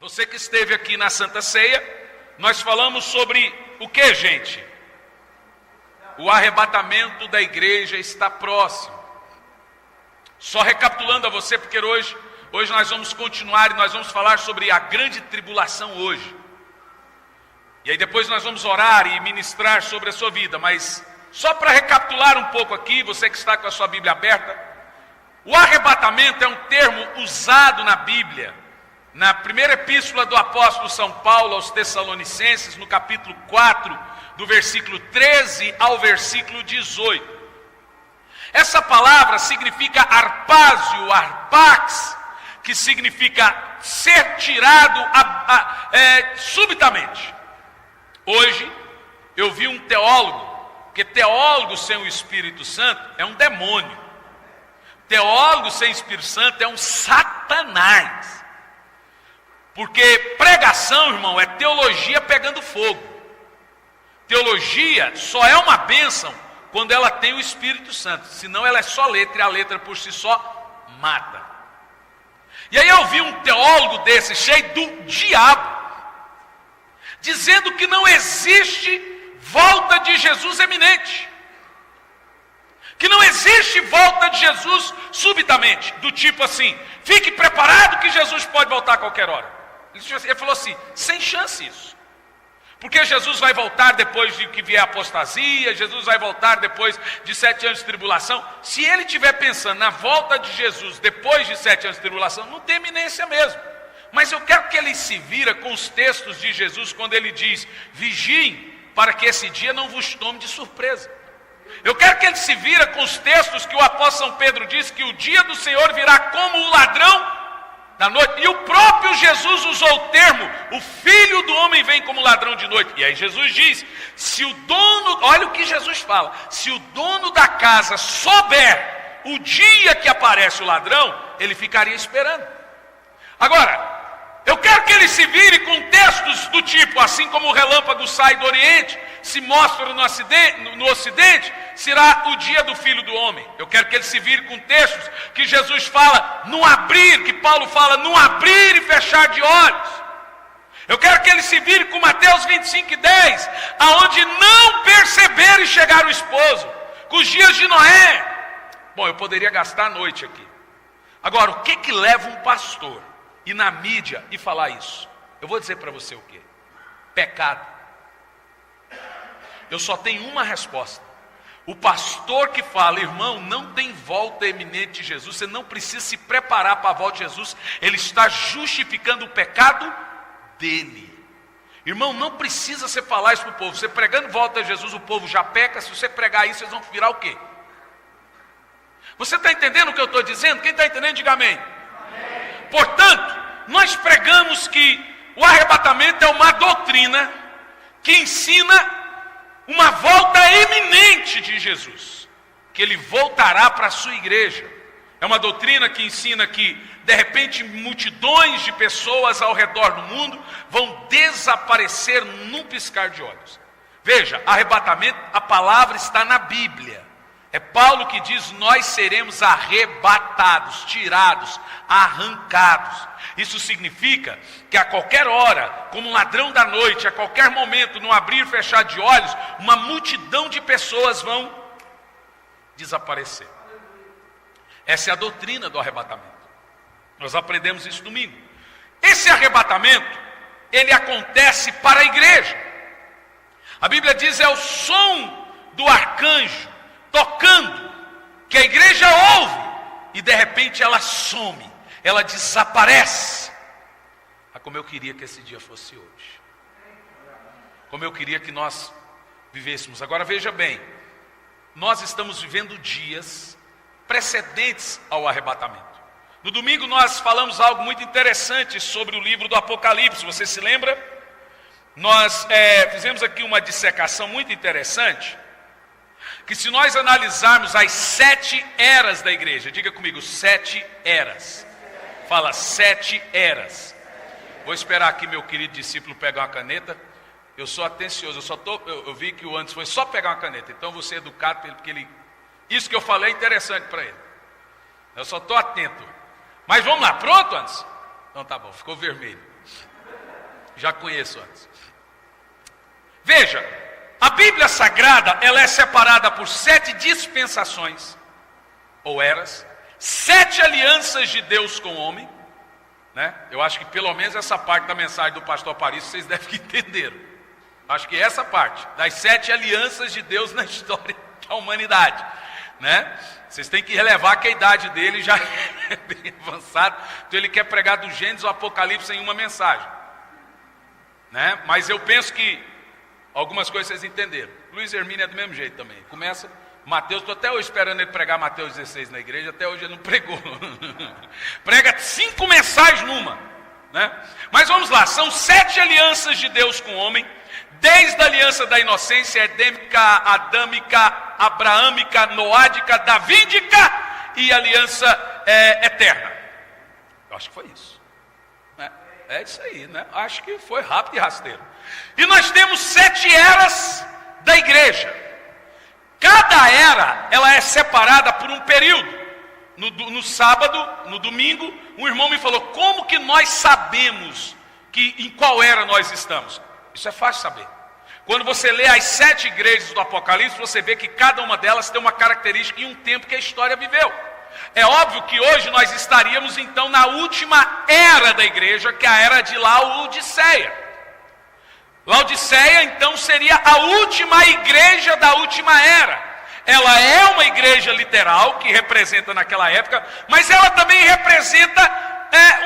Você que esteve aqui na Santa Ceia, nós falamos sobre o que, gente? O arrebatamento da igreja está próximo. Só recapitulando a você, porque hoje nós vamos continuar e nós vamos falar sobre a grande tribulação hoje. E aí depois nós vamos orar e ministrar sobre a sua vida, mas só para recapitular um pouco aqui, você que está com a sua Bíblia aberta, o arrebatamento é um termo usado na Bíblia, na primeira epístola do apóstolo São Paulo aos Tessalonicenses, no capítulo 4, do versículo 13 ao versículo 18. Essa palavra significa arpásio, arpax, que significa ser tirado subitamente. Hoje, eu vi um teólogo, porque teólogo sem o Espírito Santo é um demônio. Teólogo sem Espírito Santo é um satanás. Porque pregação, irmão, é teologia pegando fogo. Teologia só é uma bênção quando ela tem o Espírito Santo. Senão ela é só letra, e a letra por si só mata. E aí eu vi um teólogo desse, cheio do diabo, dizendo que não existe volta de Jesus eminente. Que não existe volta de Jesus subitamente. Do tipo assim, fique preparado que Jesus pode voltar a qualquer hora. Ele falou assim, sem chance isso. Porque Jesus vai voltar depois de que vier a apostasia, Jesus vai voltar depois de 7 anos de tribulação. Se ele estiver pensando na volta de Jesus depois de 7 anos de tribulação, não tem eminência mesmo. Mas eu quero que ele se vira com os textos de Jesus quando ele diz, vigiem para que esse dia não vos tome de surpresa. Eu quero que ele se vira com os textos que o apóstolo São Pedro diz que o dia do Senhor virá como o ladrão da noite. E o próprio Jesus usou o termo, o Filho do Homem vem como ladrão de noite. E aí Jesus diz, se o dono, olha o que Jesus fala, se o dono da casa souber o dia que aparece o ladrão, ele ficaria esperando. Agora, eu quero que ele se vire com textos do tipo, assim como o relâmpago sai do Oriente, se mostra no Ocidente, será o dia do Filho do Homem. Eu quero que ele se vire com textos que Jesus fala no abrir, que Paulo fala no abrir e fechar de olhos. Eu quero que ele se vire com Mateus 25:10, aonde não perceber e chegar o esposo, com os dias de Noé. Bom, eu poderia gastar a noite aqui. Agora, o que leva um pastor ir na mídia e falar isso? Eu vou dizer para você o quê? Pecado. Eu só tenho uma resposta. O pastor que fala, irmão, não tem volta eminente de Jesus, você não precisa se preparar para a volta de Jesus, ele está justificando o pecado dele. Irmão, não precisa você falar isso para o povo. Você pregando volta a Jesus, o povo já peca. Se você pregar isso, vocês vão virar o quê? Você está entendendo o que eu estou dizendo? Quem está entendendo, diga amém. Amém. Portanto, nós pregamos que o arrebatamento é uma doutrina que ensina uma volta eminente de Jesus, que ele voltará para a sua igreja. É uma doutrina que ensina que, de repente, multidões de pessoas ao redor do mundo vão desaparecer num piscar de olhos. Veja, arrebatamento, a palavra está na Bíblia. É Paulo que diz, nós seremos arrebatados, tirados, arrancados. Isso significa que a qualquer hora, como um ladrão da noite, a qualquer momento, no abrir e fechar de olhos, uma multidão de pessoas vão desaparecer. Essa é a doutrina do arrebatamento. Nós aprendemos isso domingo. Esse arrebatamento, ele acontece para a igreja. A Bíblia diz, é o som do arcanjo tocando, que a igreja ouve, e de repente ela some, ela desaparece. Como eu queria que esse dia fosse hoje. Como eu queria que nós vivêssemos. Agora veja bem, nós estamos vivendo dias precedentes ao arrebatamento. No domingo nós falamos algo muito interessante sobre o livro do Apocalipse, você se lembra? Nós fizemos aqui uma dissecação muito interessante, que se nós analisarmos as 7 eras da igreja, diga comigo, 7 eras. Fala, 7 eras. Vou esperar aqui meu querido discípulo pegar uma caneta. Eu sou atencioso, eu vi que o antes foi só pegar uma caneta. Então eu vou ser educado para ele, porque ele, isso que eu falei é interessante para ele. Eu só estou atento. Mas vamos lá, pronto antes? Então tá bom, ficou vermelho. Já conheço antes. Veja, a Bíblia Sagrada, ela é separada por 7 dispensações, ou eras, 7 alianças de Deus com o homem, né? Eu acho que pelo menos essa parte da mensagem do pastor Paris vocês devem entender. Acho que essa parte, das 7 alianças de Deus na história da humanidade, né? Vocês têm que relevar que a idade dele já é bem avançada, então ele quer pregar do Gênesis ao Apocalipse em uma mensagem, né? Mas eu penso que algumas coisas vocês entenderam. Luiz Hermínio é do mesmo jeito também. Começa Mateus, estou até hoje esperando ele pregar Mateus 16 na igreja, até hoje ele não pregou. Prega 5 mensagens numa, né? Mas vamos lá, são 7 alianças de Deus com o homem, desde a aliança da inocência, edêmica, adâmica, abraâmica, noádica, davídica e aliança eterna. Eu acho que foi isso, né? É isso aí, né? Acho que foi rápido e rasteiro. E nós temos 7 eras da igreja. Cada era, ela é separada por um período. No sábado, no domingo, um irmão me falou, como que nós sabemos em qual era nós estamos? Isso é fácil saber. Quando você lê as 7 igrejas do Apocalipse, você vê que cada uma delas tem uma característica e um tempo que a história viveu. É óbvio que hoje nós estaríamos então na última era da igreja, que é a era de Laodiceia. Laodiceia então seria a última igreja da última era. Ela é uma igreja literal, que representa naquela época, mas ela também representa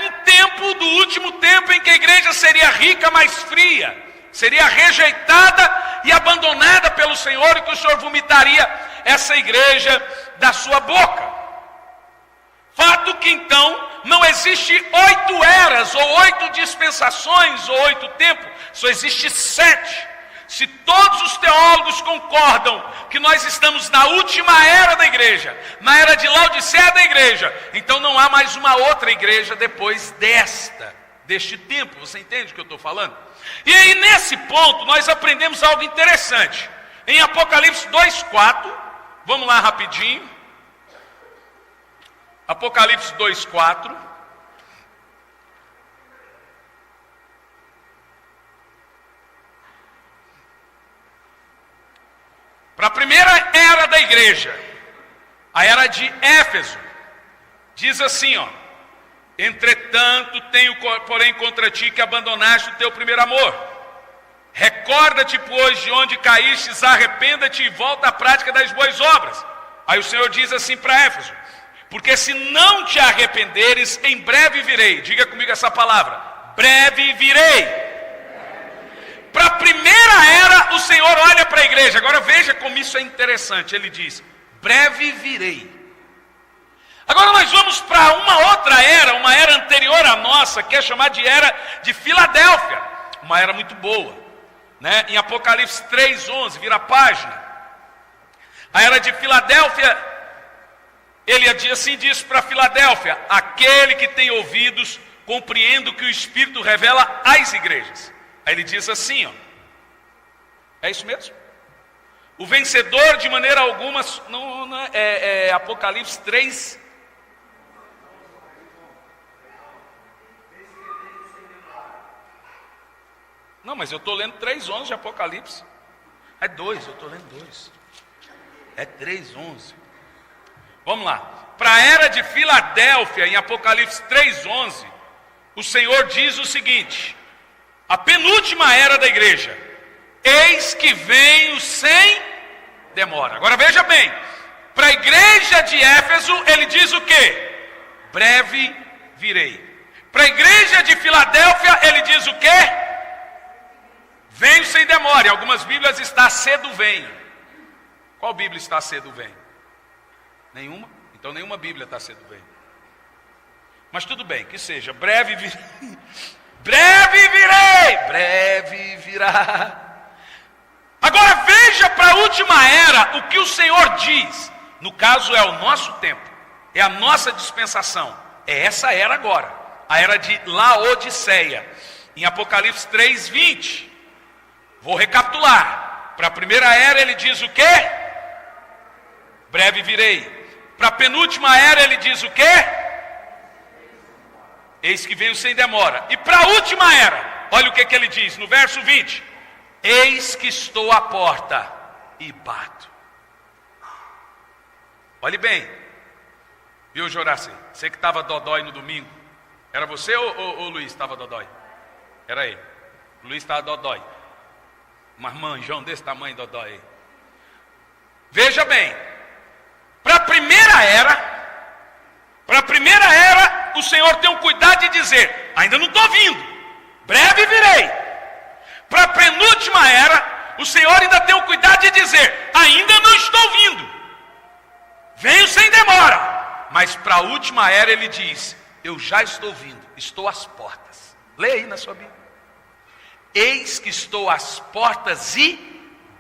um tempo do último tempo em que a igreja seria rica, mas fria. Seria rejeitada e abandonada pelo Senhor, e que o Senhor vomitaria essa igreja da sua boca. Fato que então não existe 8 eras, ou 8 dispensações, ou 8 tempos, só existe 7. Se todos os teólogos concordam que nós estamos na última era da igreja, na era de Laodiceia da igreja, então não há mais uma outra igreja depois deste tempo. Você entende o que eu estou falando? E aí nesse ponto nós aprendemos algo interessante. Em Apocalipse 2:4, vamos lá rapidinho. Apocalipse 2:4. Para a primeira era da igreja, a era de Éfeso, diz assim, ó: entretanto tenho porém contra ti que abandonaste o teu primeiro amor. Recorda-te, pois, de onde caístes, arrependa-te e volta à prática das boas obras. Aí o Senhor diz assim para Éfeso: porque se não te arrependeres, em breve virei. Diga comigo essa palavra: breve virei. Para a primeira era, o Senhor olha para a igreja. Agora veja como isso é interessante. Ele diz: breve virei. Agora nós vamos para uma outra era, uma era anterior à nossa, que é chamada de era de Filadélfia. Uma era muito boa, né? Em Apocalipse 3:11, vira a página. A era de Filadélfia, ele assim diz para Filadélfia: aquele que tem ouvidos, compreenda o que o Espírito revela às igrejas. Aí ele diz assim, ó, é isso mesmo? O vencedor de maneira alguma, é Apocalipse 3. Não, mas eu estou lendo 3:11 de Apocalipse. É 2, eu estou lendo 2. É 3:11. Vamos lá. Para a era de Filadélfia, em Apocalipse 3:11, o Senhor diz o seguinte: a penúltima era da igreja: eis que venho sem demora. Agora veja bem, para a igreja de Éfeso, ele diz o quê? Breve virei. Para a igreja de Filadélfia, ele diz o quê? Venho sem demora. Em algumas Bíblias está cedo venho. Qual Bíblia está cedo venho? Nenhuma? Então nenhuma Bíblia está cedo venho. Mas tudo bem, que seja, breve virei. Breve virei, breve virá. Agora veja para a última era o que o Senhor diz. No caso é o nosso tempo, é a nossa dispensação, é essa era agora, a era de Laodiceia. Em Apocalipse 3:20, vou recapitular. Para a primeira era ele diz o quê? Breve virei. Para a penúltima era ele diz o quê? eis que venho sem demora. E para a última era, olha o que ele diz no verso 20: eis que estou à porta e bato. Olhe bem, viu, Joraci? Você que estava dodói no domingo, era você ou o Luiz estava dodói? Era ele. O Luiz estava dodói. Mas manjão desse tamanho, dodói aí. Veja bem, para a primeira era, o Senhor tem o cuidado de dizer: ainda não estou vindo, breve virei. Para a penúltima era, o Senhor ainda tem o cuidado de dizer: ainda não estou vindo, venho sem demora. Mas para a última era ele diz: eu já estou vindo, estou às portas. Leia aí na sua Bíblia: eis que estou às portas e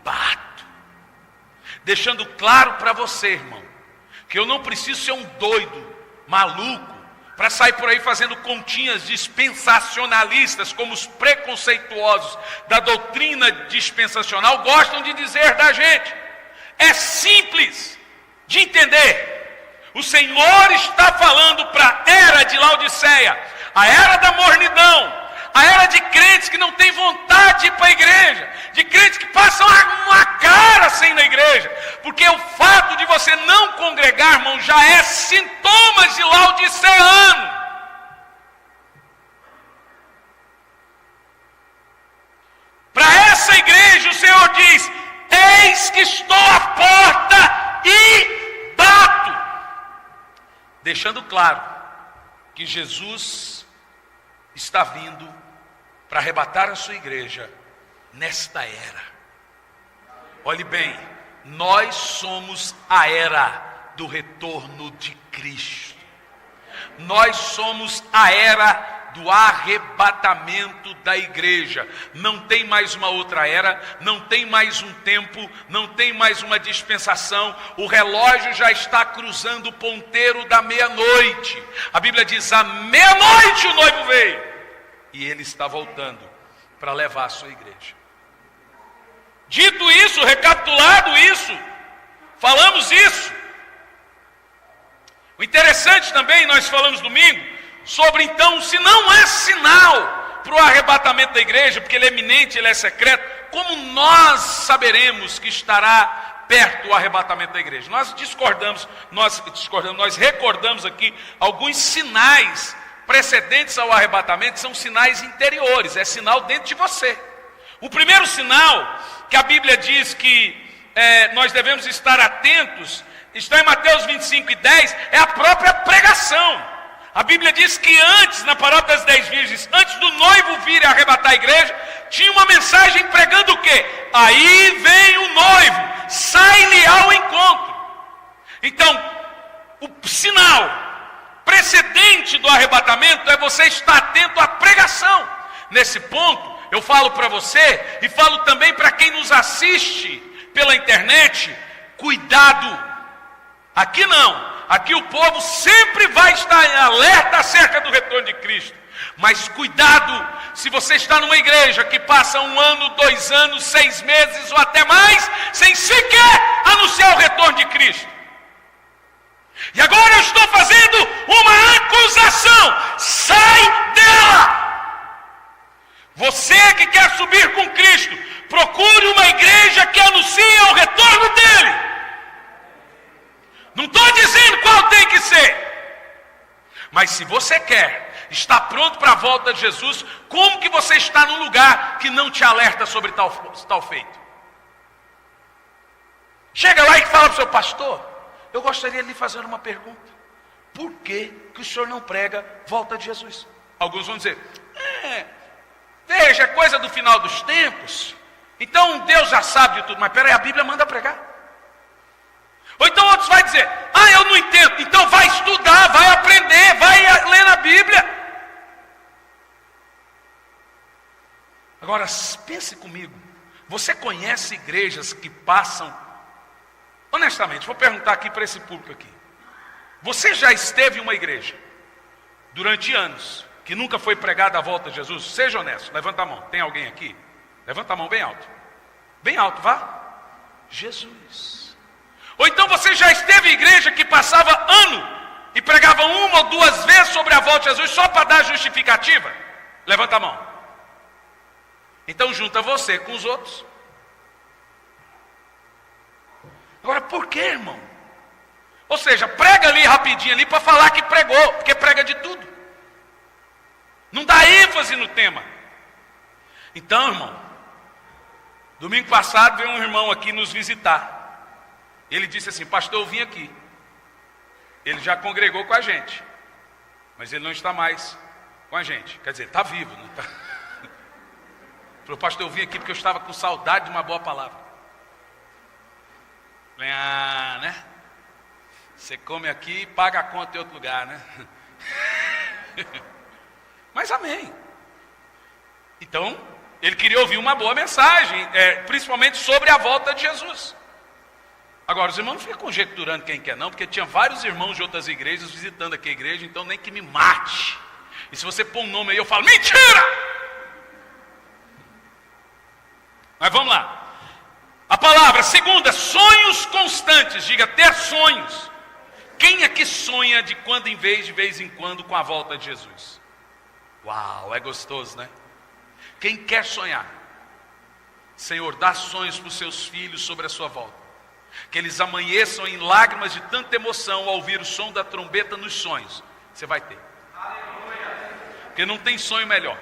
bato. Deixando claro para você, irmão, que eu não preciso ser um doido, maluco, para sair por aí fazendo continhas dispensacionalistas, como os preconceituosos da doutrina dispensacional gostam de dizer da gente. É simples de entender. O Senhor está falando para a era de Laodiceia, a era da mornidão, a era de crentes que não tem vontade de ir para a igreja, de crentes que passam uma cara sem ir na igreja, porque o fato de você não congregar, irmão, já é sintomas de laodiceano. Para essa igreja o Senhor diz: eis que estou à porta e bato. Deixando claro que Jesus está vindo para arrebatar a sua igreja nesta era. Olhe bem, nós somos a era do retorno de Cristo. Nós somos a era do arrebatamento da igreja. Não tem mais uma outra era, não tem mais um tempo, não tem mais uma dispensação. O relógio já está cruzando o ponteiro da meia-noite. A Bíblia diz: à meia-noite o noivo veio, e ele está voltando para levar a sua igreja. Dito isso, recapitulado isso, falamos isso. O interessante também, nós falamos domingo sobre, então, se não é sinal para o arrebatamento da igreja, porque ele é iminente, ele é secreto, como nós saberemos que estará perto o arrebatamento da igreja? Nós recordamos aqui alguns sinais precedentes ao arrebatamento, são sinais interiores, é sinal dentro de você. O primeiro sinal que a Bíblia diz que nós devemos estar atentos, está em Mateus 25:10, é a própria pregação. A Bíblia diz que antes, na parábola das 10 virgens, antes do noivo vir e arrebatar a igreja, tinha uma mensagem pregando o quê? Aí vem o noivo, sai-lhe ao encontro. Então, o sinal precedente do arrebatamento é você estar atento à pregação. Nesse ponto, eu falo para você e falo também para quem nos assiste pela internet: cuidado. Aqui não, aqui o povo sempre vai estar em alerta acerca do retorno de Cristo. Mas cuidado, se você está numa igreja que passa 1 ano, 2 anos, 6 meses ou até mais, sem sequer anunciar o retorno de Cristo. E agora eu estou fazendo uma acusação: sai dela! Você que quer subir com Cristo, procure uma igreja que anuncie o retorno dele. Não estou dizendo qual tem que ser, mas se você quer estar pronto para a volta de Jesus, como que você está num lugar que não te alerta sobre tal feito? Chega lá e fala para o seu pastor: eu gostaria de lhe fazer uma pergunta. Por que o senhor não prega volta de Jesus? Alguns vão dizer: veja, é coisa do final dos tempos, então Deus já sabe de tudo. Mas peraí, a Bíblia manda pregar. Ou então outros vão dizer: eu não entendo. Então vai estudar, vai aprender, vai ler na Bíblia. Agora, pense comigo. Você conhece igrejas que passam... Honestamente, vou perguntar aqui para esse público aqui. Você já esteve em uma igreja durante anos que nunca foi pregada a volta de Jesus? Seja honesto, levanta a mão. Tem alguém aqui? Levanta a mão bem alto. Bem alto, vá. Jesus. Ou então você já esteve em igreja que passava ano e pregava uma ou duas vezes sobre a volta de Jesus só para dar justificativa? Levanta a mão. Então junta você com os outros. Agora, por que, irmão? Ou seja, prega ali rapidinho ali para falar que pregou, porque prega de tudo. Não dá ênfase no tema. Então, irmão, domingo passado veio um irmão aqui nos visitar. Ele disse assim: pastor, eu vim aqui. Ele já congregou com a gente, mas ele não está mais com a gente. Quer dizer, ele está vivo, não está? Falou: pastor, eu vim aqui porque eu estava com saudade de uma boa palavra. Falei: ah, né? Você come aqui e paga a conta em outro lugar, né? Mas amém. Então, ele queria ouvir uma boa mensagem, principalmente sobre a volta de Jesus. Agora, os irmãos não ficam conjecturando quem quer não, porque tinha vários irmãos de outras igrejas visitando aqui a igreja, então nem que me mate. E se você pôr um nome aí, eu falo: mentira! Mas vamos lá. A palavra segunda, sonhos constantes. Diga: ter sonhos. Quem aqui sonha de vez em quando com a volta de Jesus? Uau, é gostoso, né? Quem quer sonhar? Senhor, dá sonhos para os seus filhos sobre a sua volta. Que eles amanheçam em lágrimas de tanta emoção ao ouvir o som da trombeta nos sonhos. Você vai ter. Porque não tem sonho melhor.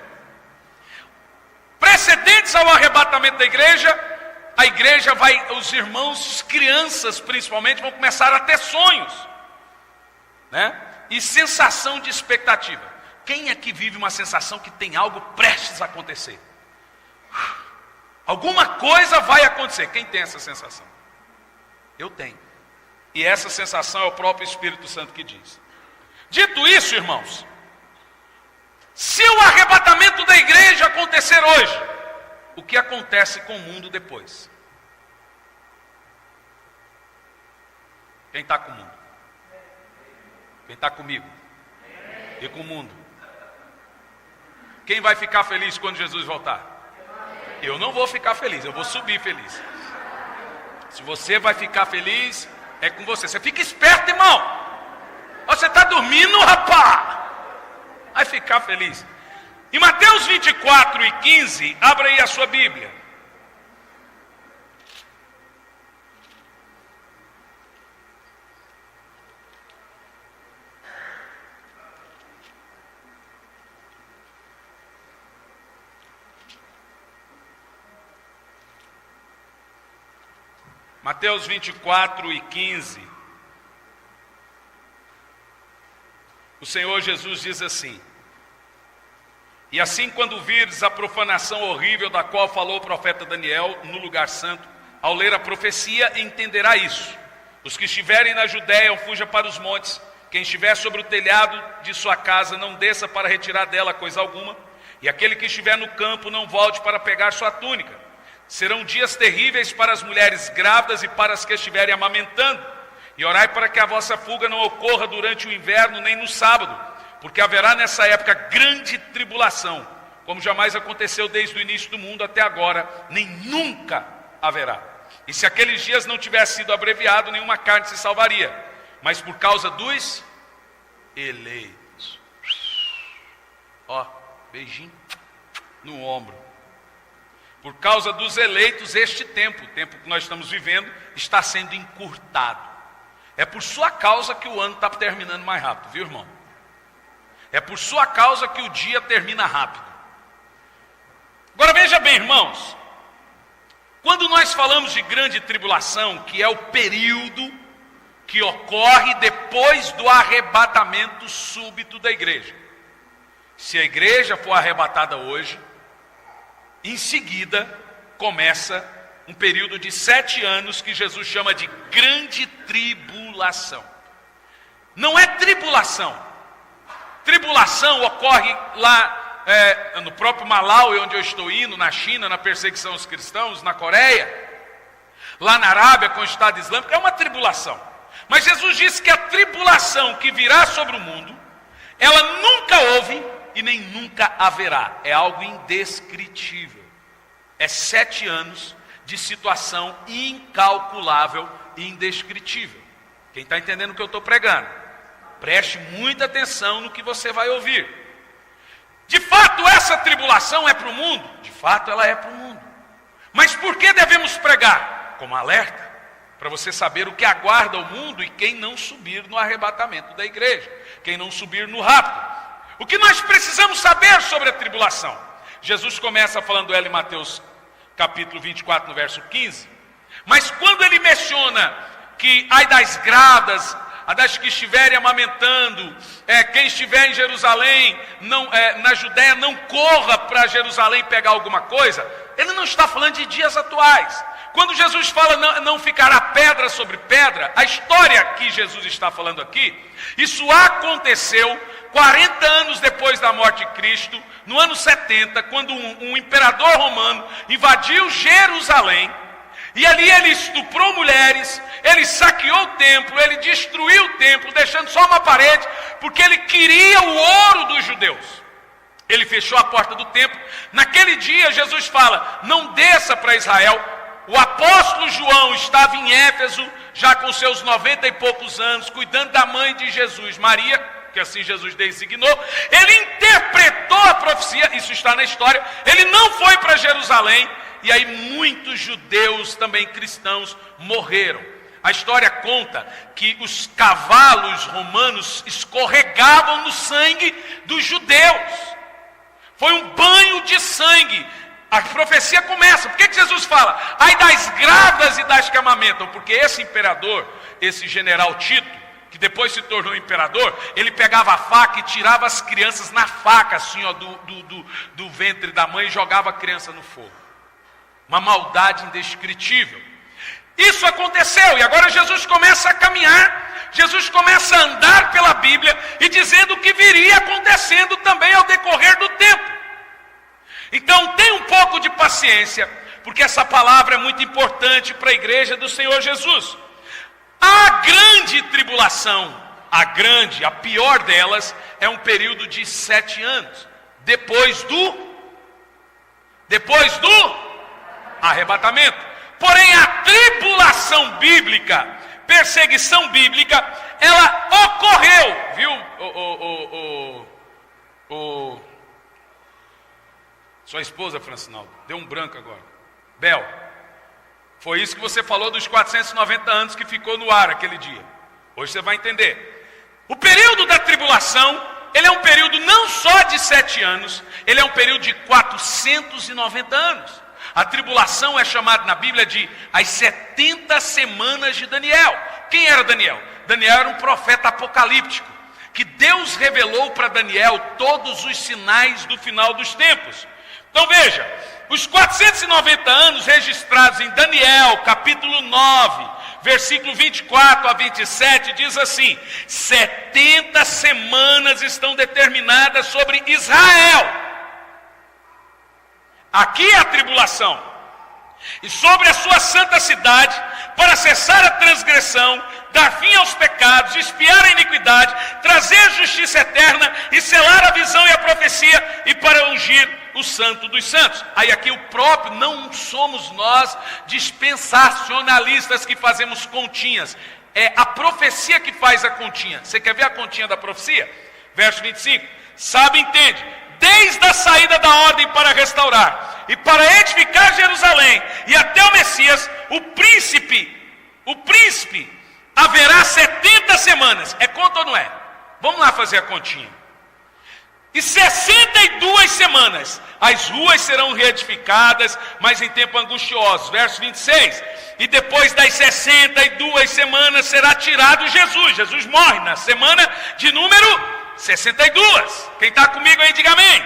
Precedentes ao arrebatamento da igreja, a igreja vai, os irmãos, crianças principalmente, vão começar a ter sonhos, né? E sensação de expectativa. Quem aqui vive uma sensação que tem algo prestes a acontecer? Alguma coisa vai acontecer. Quem tem essa sensação? Eu tenho. E essa sensação é o próprio Espírito Santo que diz. Dito isso, irmãos, se o arrebatamento da igreja acontecer hoje, o que acontece com o mundo depois? Quem está com o mundo? Quem está comigo? E com o mundo? Quem vai ficar feliz quando Jesus voltar? Eu não vou ficar feliz, eu vou subir feliz. Se você vai ficar feliz, é com você. Você fica esperto, irmão. Você está dormindo, rapaz. Vai ficar feliz. Em Mateus 24:15, abra aí a sua Bíblia. Mateus 24:15. O Senhor Jesus diz assim: e assim, quando vires a profanação horrível da qual falou o profeta Daniel no lugar santo, ao ler a profecia, entenderá isso. Os que estiverem na Judéia, fuja para os montes. Quem estiver sobre o telhado de sua casa, não desça para retirar dela coisa alguma. E aquele que estiver no campo, não volte para pegar sua túnica. Serão dias terríveis para as mulheres grávidas e para as que estiverem amamentando. E orai para que a vossa fuga não ocorra durante o inverno, nem no sábado, porque haverá nessa época grande tribulação, como jamais aconteceu desde o início do mundo até agora, nem nunca haverá. E se aqueles dias não tivesse sido abreviado, nenhuma carne se salvaria, mas por causa dos eleitos. Ó, beijinho no ombro. Por causa dos eleitos, este tempo, o tempo que nós estamos vivendo, está sendo encurtado. É por sua causa que o ano está terminando mais rápido, viu, irmão? É por sua causa que o dia termina rápido. Agora veja bem, irmãos. Quando nós falamos de grande tribulação, que é o período que ocorre depois do arrebatamento súbito da igreja. Se a igreja for arrebatada hoje, em seguida começa um período de 7 anos que Jesus chama de grande tribulação. Não é tribulação. Tribulação ocorre lá no próprio Malawi, onde eu estou indo, na China, na perseguição aos cristãos, na Coreia, lá na Arábia com o Estado Islâmico, é uma tribulação. Mas Jesus disse que a tribulação que virá sobre o mundo, ela nunca houve e nem nunca haverá. É algo indescritível. É 7 anos de situação incalculável e indescritível. Quem está entendendo o que eu estou pregando? Preste muita atenção no que você vai ouvir. De fato, essa tribulação é para o mundo? De fato, ela é para o mundo. Mas por que devemos pregar? Como alerta, para você saber o que aguarda o mundo e quem não subir no arrebatamento da igreja, quem não subir no rapto. O que nós precisamos saber sobre a tribulação? Jesus começa falando ela em Mateus capítulo 24, no verso 15. Mas quando ele menciona que ai das grávidas, a das que estiverem amamentando, quem estiver em Jerusalém, na Judéia, não corra para Jerusalém pegar alguma coisa, ele não está falando de dias atuais. Quando Jesus fala não ficará pedra sobre pedra, a história que Jesus está falando aqui, isso aconteceu 40 anos depois da morte de Cristo, no ano 70, quando um imperador romano invadiu Jerusalém, e ali ele estuprou mulheres, ele saqueou o templo, ele destruiu o templo, deixando só uma parede, porque ele queria o ouro dos judeus. Ele fechou a porta do templo. Naquele dia Jesus fala, não desça para Israel. O apóstolo João estava em Éfeso, já com seus 90 e poucos anos, cuidando da mãe de Jesus, Maria, que assim Jesus designou. Ele interpretou a profecia, isso está na história. Ele não foi para Jerusalém, e aí muitos judeus, também cristãos, morreram. A história conta que os cavalos romanos escorregavam no sangue dos judeus. Foi um banho de sangue. A profecia começa. Por que Jesus fala? Ai das grávidas e das que amamentam. Porque esse imperador, esse general Tito, que depois se tornou imperador, ele pegava a faca e tirava as crianças na faca, assim, ó, do ventre da mãe, e jogava a criança no fogo. Uma maldade indescritível. Isso aconteceu, e agora Jesus começa a caminhar, Jesus começa a andar pela Bíblia, e dizendo o que viria acontecendo também ao decorrer do tempo. Então tenha um pouco de paciência, porque essa palavra é muito importante para a igreja do Senhor Jesus. A grande tribulação, a pior delas, é um período de 7 anos, depois do arrebatamento. Porém, a tribulação bíblica, perseguição bíblica, ela ocorreu, viu? Sua esposa, Francinaldo, deu um branco agora. Bel, foi isso que você falou dos 490 anos que ficou no ar aquele dia. Hoje você vai entender. O período da tribulação, ele é um período não só de 7 anos, ele é um período de 490 anos. A tribulação é chamada na Bíblia de as 70 semanas de Daniel. Quem era Daniel? Daniel era um profeta apocalíptico, que Deus revelou para Daniel todos os sinais do final dos tempos. Então veja, os 490 anos registrados em Daniel, capítulo 9, versículo 24 a 27, diz assim: 70 semanas estão determinadas sobre Israel. Aqui é a tribulação, e sobre a sua santa cidade, para cessar a transgressão, dar fim aos pecados, expiar a iniquidade, trazer justiça eterna e selar a visão e a profecia, e para ungir o santo dos santos. Aí aqui o próprio, não somos nós dispensacionalistas que fazemos continhas, é a profecia que faz a continha. Você quer ver a continha da profecia? Verso 25, sabe, entende, desde a saída da ordem para restaurar e para edificar Jerusalém e até o Messias, o príncipe haverá 70 semanas. É conta ou não é? Vamos lá fazer a continha. E 62 semanas, as ruas serão reedificadas, mas em tempo angustioso. Verso 26, e depois das 62 semanas será tirado Jesus. Jesus morre na semana de número 62. Quem está comigo aí, diga amém.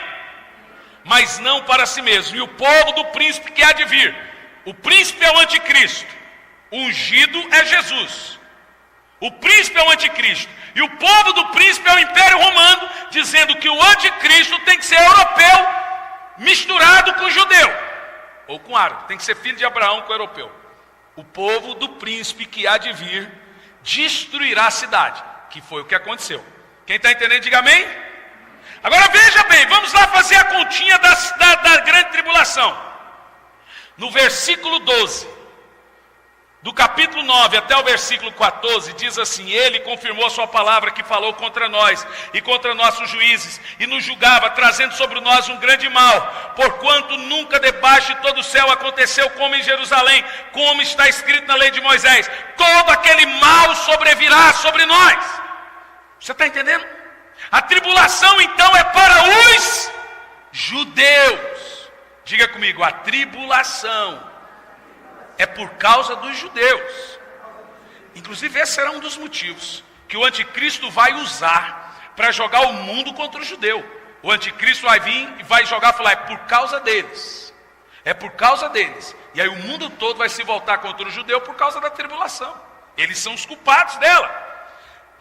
Mas não para si mesmo. E o povo do príncipe que há de vir. O príncipe é o anticristo. O ungido é Jesus. O príncipe é o anticristo. E o povo do príncipe é o império romano, dizendo que o anticristo tem que ser europeu misturado com judeu. Ou com árabe. Tem que ser filho de Abraão com europeu. O povo do príncipe que há de vir destruirá a cidade. Que foi o que aconteceu. Quem está entendendo, diga amém. Agora veja bem, vamos lá fazer a continha da grande tribulação. No versículo 12, do capítulo 9 até o versículo 14, diz assim: ele confirmou a sua palavra que falou contra nós e contra nossos juízes, e nos julgava, trazendo sobre nós um grande mal, porquanto nunca debaixo de todo o céu aconteceu como em Jerusalém, como está escrito na lei de Moisés: todo aquele mal sobrevirá sobre nós. Você está entendendo? A tribulação então é para os judeus. Diga comigo, a tribulação é por causa dos judeus. Inclusive esse será um dos motivos que o anticristo vai usar para jogar o mundo contra o judeu. O anticristo vai vir e vai jogar e falar: é por causa deles. É por causa deles. E aí o mundo todo vai se voltar contra o judeu por causa da tribulação. Eles são os culpados dela.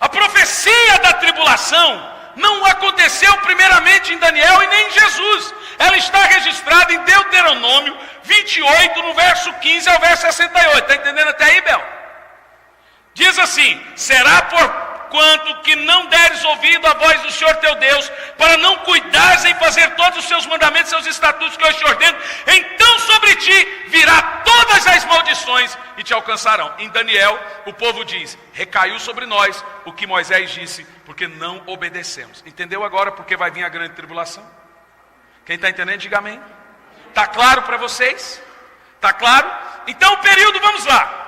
A profecia da tribulação não aconteceu primeiramente em Daniel e nem em Jesus. Ela está registrada em Deuteronômio 28, no verso 15 ao verso 68. Está entendendo até aí, Bel? Diz assim: será porquanto que não deres ouvido à voz do Senhor teu Deus, para não cuidares em fazer todos os seus mandamentos, seus estatutos que eu te ordeno, então sobre ti virá todas as maldições e te alcançarão. Em Daniel, o povo diz: recaiu sobre nós o que Moisés disse, porque não obedecemos. Entendeu agora porque vai vir a grande tribulação? Quem está entendendo, diga amém. Está claro para vocês? Está claro? Então o período, vamos lá.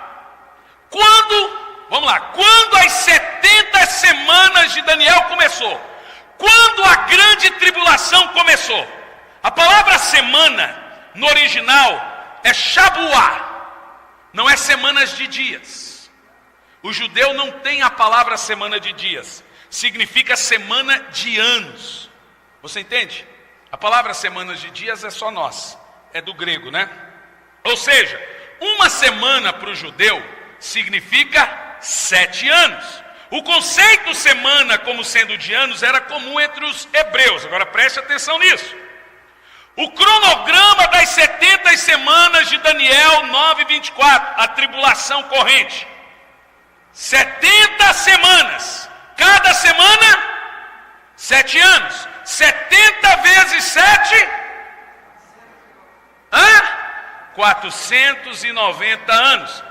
Quando as 70 semanas de Daniel começou? Quando a grande tribulação começou? A palavra semana, no original, é Shabuá. Não é semanas de dias. O judeu não tem a palavra semana de dias. Significa semana de anos. Você entende? A palavra semanas de dias é só nós. É do grego, né? Ou seja, uma semana para o judeu significa 7 anos. O conceito semana como sendo de anos era comum entre os hebreus. Agora preste atenção nisso. O cronograma das 70 semanas de Daniel 9:24, a tribulação corrente. 70 semanas. Cada semana, 7 anos. 70 vezes 7? 490 anos.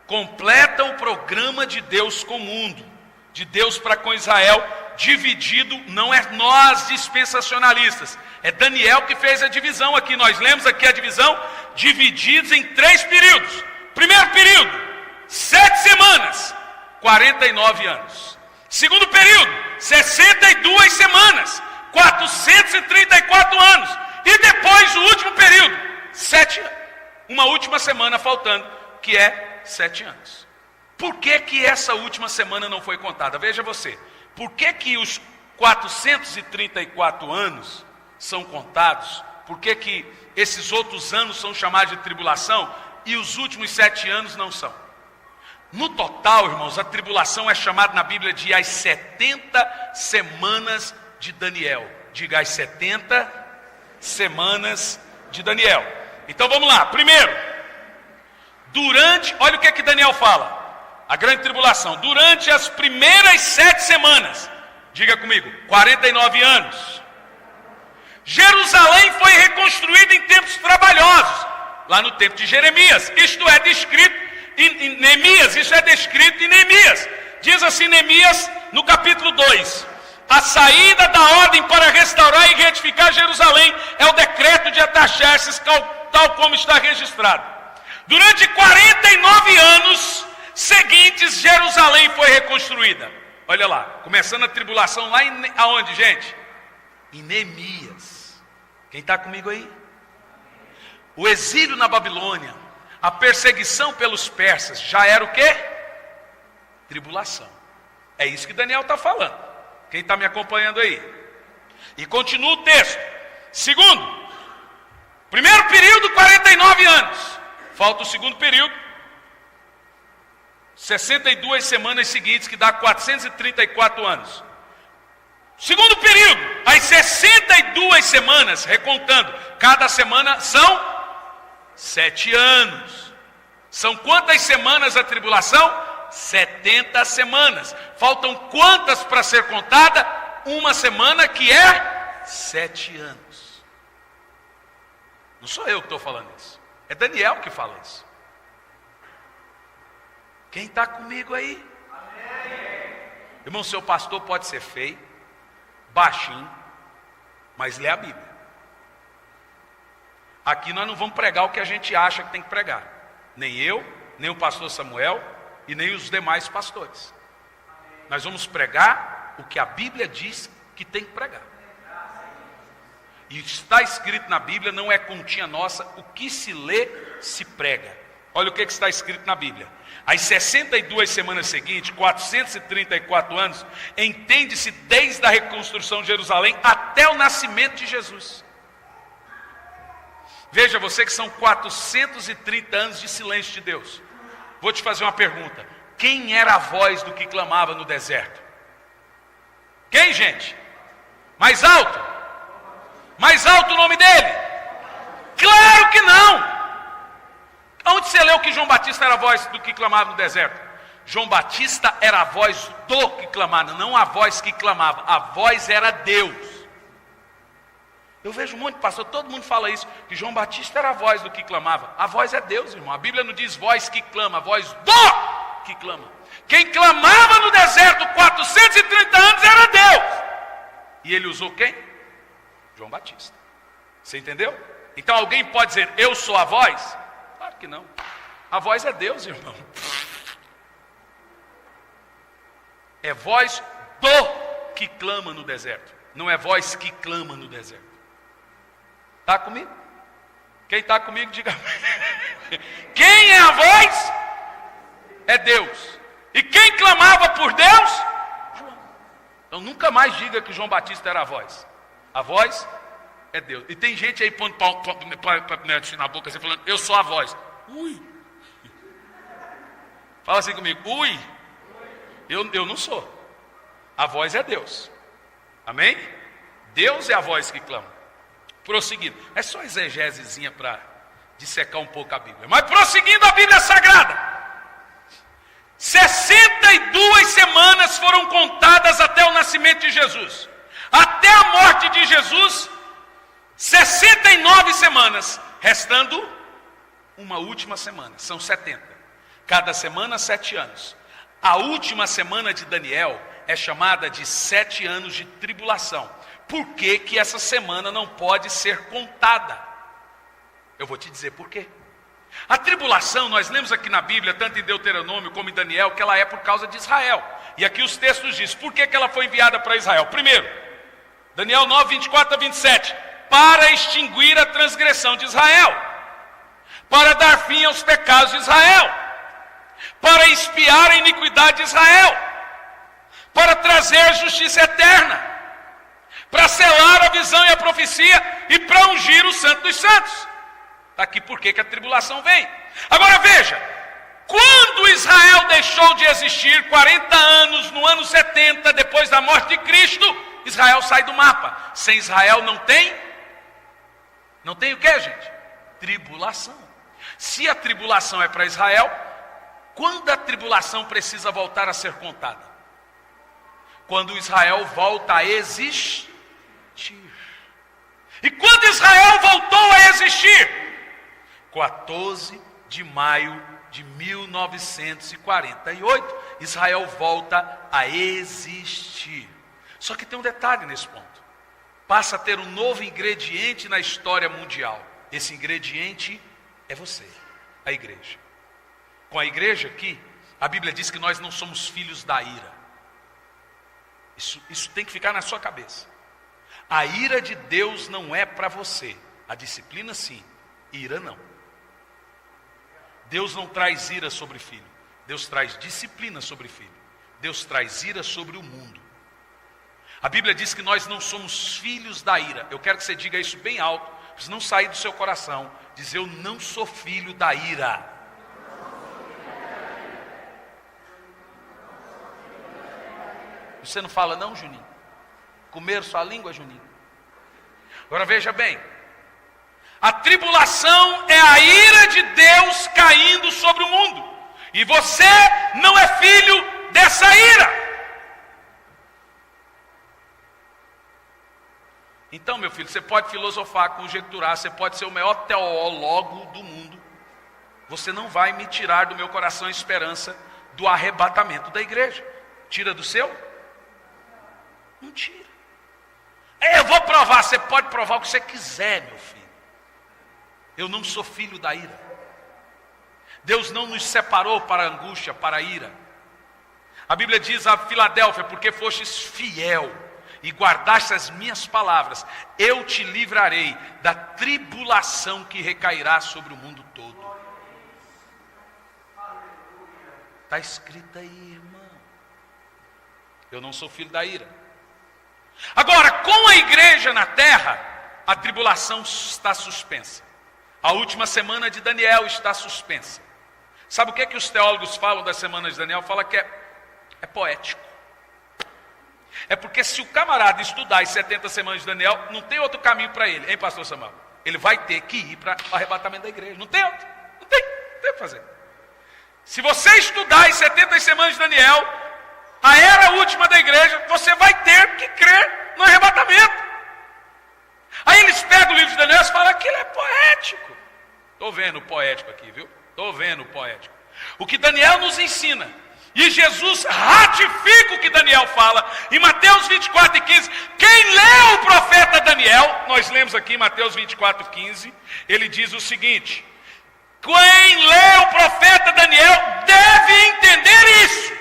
Completa o programa de Deus com o mundo, de Deus para com Israel, dividido. Não é nós dispensacionalistas, é Daniel que fez a divisão aqui. Nós lemos aqui a divisão, divididos em 3 períodos. Primeiro período, 7 semanas, 49 anos. Segundo período, 62 semanas, 434 anos. E depois o último período, 7 anos. Uma última semana faltando, que é 7 anos. Por que que essa última semana não foi contada? Veja você. Por que que os 434 anos são contados? Por que que esses outros anos são chamados de tribulação e os últimos 7 anos não são? No total, irmãos, a tribulação é chamada na Bíblia de as 70 semanas de Daniel. Diga, as 70 semanas de Daniel. Então vamos lá. Primeiro, olha o que Daniel fala. A grande tribulação. Durante as primeiras 7 semanas, diga comigo, 49 anos. Jerusalém foi reconstruída em tempos trabalhosos. Lá no tempo de Jeremias. Isto é descrito em Neemias. Isso é descrito em Neemias. Diz assim Neemias no capítulo 2. A saída da ordem para restaurar e reedificar Jerusalém é o decreto de Artaxerxes, tal como está registrado. Durante 49 anos seguintes, Jerusalém foi reconstruída. Olha lá, começando a tribulação lá aonde, gente? Em Neemias. Quem está comigo aí? O exílio na Babilônia, a perseguição pelos persas, já era o quê? Tribulação. É isso que Daniel está falando. Quem está me acompanhando aí? E continua o texto. Segundo, primeiro período, 49 anos. Falta o segundo período, 62 semanas seguintes, que dá 434 anos. Segundo período, as 62 semanas, recontando, cada semana são 7 anos. São quantas semanas a tribulação? 70 semanas. Faltam quantas para ser contada? Uma semana, que é 7 anos. Não sou eu que estou falando isso. É Daniel que fala isso. Quem está comigo aí? Irmão, seu pastor pode ser feio, baixinho, mas lê a Bíblia. Aqui nós não vamos pregar o que a gente acha que tem que pregar. Nem eu, nem o pastor Samuel e nem os demais pastores. Nós vamos pregar o que a Bíblia diz que tem que pregar. E está escrito na Bíblia, não é continha nossa, o que se lê, se prega. Olha o que está escrito na Bíblia. As 62 semanas seguintes, 434 anos, entende-se desde a reconstrução de Jerusalém até o nascimento de Jesus. Veja, você que são 430 anos de silêncio de Deus. Vou te fazer uma pergunta. Quem era a voz do que clamava no deserto? Quem, gente? Mais alto? Mais alto o nome dele? Claro que não! Onde você leu que João Batista era a voz do que clamava no deserto? João Batista era a voz do que clamava, não a voz que clamava. A voz era Deus. Eu vejo muito pastor, todo mundo fala isso, que João Batista era a voz do que clamava. A voz é Deus, irmão. A Bíblia não diz voz que clama, a voz do que clama. Quem clamava no deserto 430 anos era Deus. E ele usou quem? João Batista. Você entendeu? Então alguém pode dizer, eu sou a voz? Claro que não. A voz é Deus, irmão. É voz do que clama no deserto. Não é voz que clama no deserto. Está comigo? Quem está comigo, diga amém. Quem é a voz? É Deus. E quem clamava por Deus? João. Então nunca mais diga que João Batista era a voz. A voz é Deus. E tem gente aí pondo pau na boca, assim, falando, eu sou a voz. Ui. Fala assim comigo, ui. Eu não sou. A voz é Deus. Amém? Deus é a voz que clama. Prosseguindo. É só exegesezinha para dissecar um pouco a Bíblia. Mas prosseguindo a Bíblia Sagrada. 62 semanas foram contadas até o nascimento de Jesus. Até a morte de Jesus, 69 semanas. Restando uma última semana. São 70. Cada semana, 7 anos. A última semana de Daniel é chamada de 7 anos de tribulação. Por que que essa semana não pode ser contada? Eu vou te dizer por quê. A tribulação, nós lemos aqui na Bíblia, tanto em Deuteronômio como em Daniel, que ela é por causa de Israel. E aqui os textos dizem, por que que ela foi enviada para Israel? Primeiro, Daniel 9, 24 a 27. Para extinguir a transgressão de Israel. Para dar fim aos pecados de Israel. Para expiar a iniquidade de Israel. Para trazer justiça eterna. Para selar a visão e a profecia e para ungir o santo dos santos. Está aqui por que a tribulação vem. Agora veja, quando Israel deixou de existir, 40 anos, no ano 70, depois da morte de Cristo, Israel sai do mapa. Sem Israel não tem o que, gente? Tribulação. Se a tribulação é para Israel, quando a tribulação precisa voltar a ser contada? Quando Israel volta a existir. E quando Israel voltou a existir? 14 de maio de 1948, Israel volta a existir. Só que tem um detalhe nesse ponto. Passa a ter um novo ingrediente na história mundial. Esse ingrediente é você, a igreja. Com a igreja aqui, a Bíblia diz que nós não somos filhos da ira. Isso tem que ficar na sua cabeça. A ira de Deus não é para você. A disciplina sim, ira não. Deus não traz ira sobre filho. Deus traz disciplina sobre filho. Deus traz ira sobre o mundo. A Bíblia diz que nós não somos filhos da ira. Eu quero que você diga isso bem alto, para não sair do seu coração. Diz, eu não sou filho da ira. Você não fala não, Juninho? Comer sua língua, Juninho? Agora veja bem. A tribulação é a ira de Deus caindo sobre o mundo. E você não é filho dessa ira. Então, meu filho, você pode filosofar, conjecturar, você pode ser o maior teólogo do mundo. Você não vai me tirar do meu coração a esperança do arrebatamento da igreja. Tira do seu? Não tira. Eu vou provar, você pode provar o que você quiser, meu filho. Eu não sou filho da ira. Deus não nos separou para a angústia, para a ira. A Bíblia diz a Filadélfia, porque fostes fiel e guardaste as minhas palavras, eu te livrarei da tribulação que recairá sobre o mundo todo. Está escrito aí, irmão. Eu não sou filho da ira. Agora, com a igreja na terra, a tribulação está suspensa. A última semana de Daniel está suspensa. Sabe o que é que os teólogos falam das semanas de Daniel? Fala que é poético. É porque se o camarada estudar as 70 semanas de Daniel, não tem outro caminho para ele, hein, pastor Samuel? Ele vai ter que ir para o arrebatamento da igreja. Não tem outro. Não tem o que fazer. Se você estudar as 70 semanas de Daniel, a era última da igreja, você vai ter que crer no arrebatamento. Aí eles pegam o livro de Daniel e falam que ele é poético. Estou vendo o poético aqui, viu? Estou vendo o poético. O que Daniel nos ensina, e Jesus ratifica o que Daniel fala, em Mateus 24 e 15, quem lê o profeta Daniel, nós lemos aqui em Mateus 24 e 15, ele diz o seguinte: quem lê o profeta Daniel deve entender isso.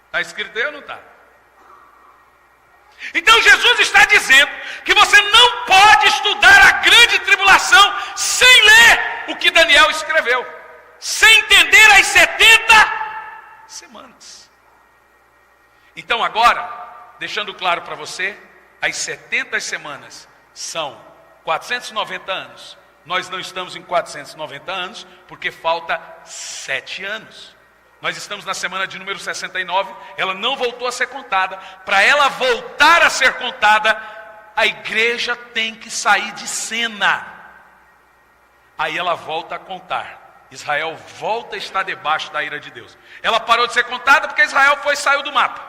Está escrito aí ou não está? Então Jesus está dizendo que você não pode estudar a grande tribulação sem ler o que Daniel escreveu, sem entender as 70 semanas. Então agora, deixando claro para você, as 70 semanas são 490 anos. Nós não estamos em 490 anos, porque falta 7 anos. Nós estamos na semana de número 69, ela não voltou a ser contada. Para ela voltar a ser contada, a igreja tem que sair de cena. Aí ela volta a contar. Israel volta a estar debaixo da ira de Deus. Ela parou de ser contada porque Israel saiu do mapa.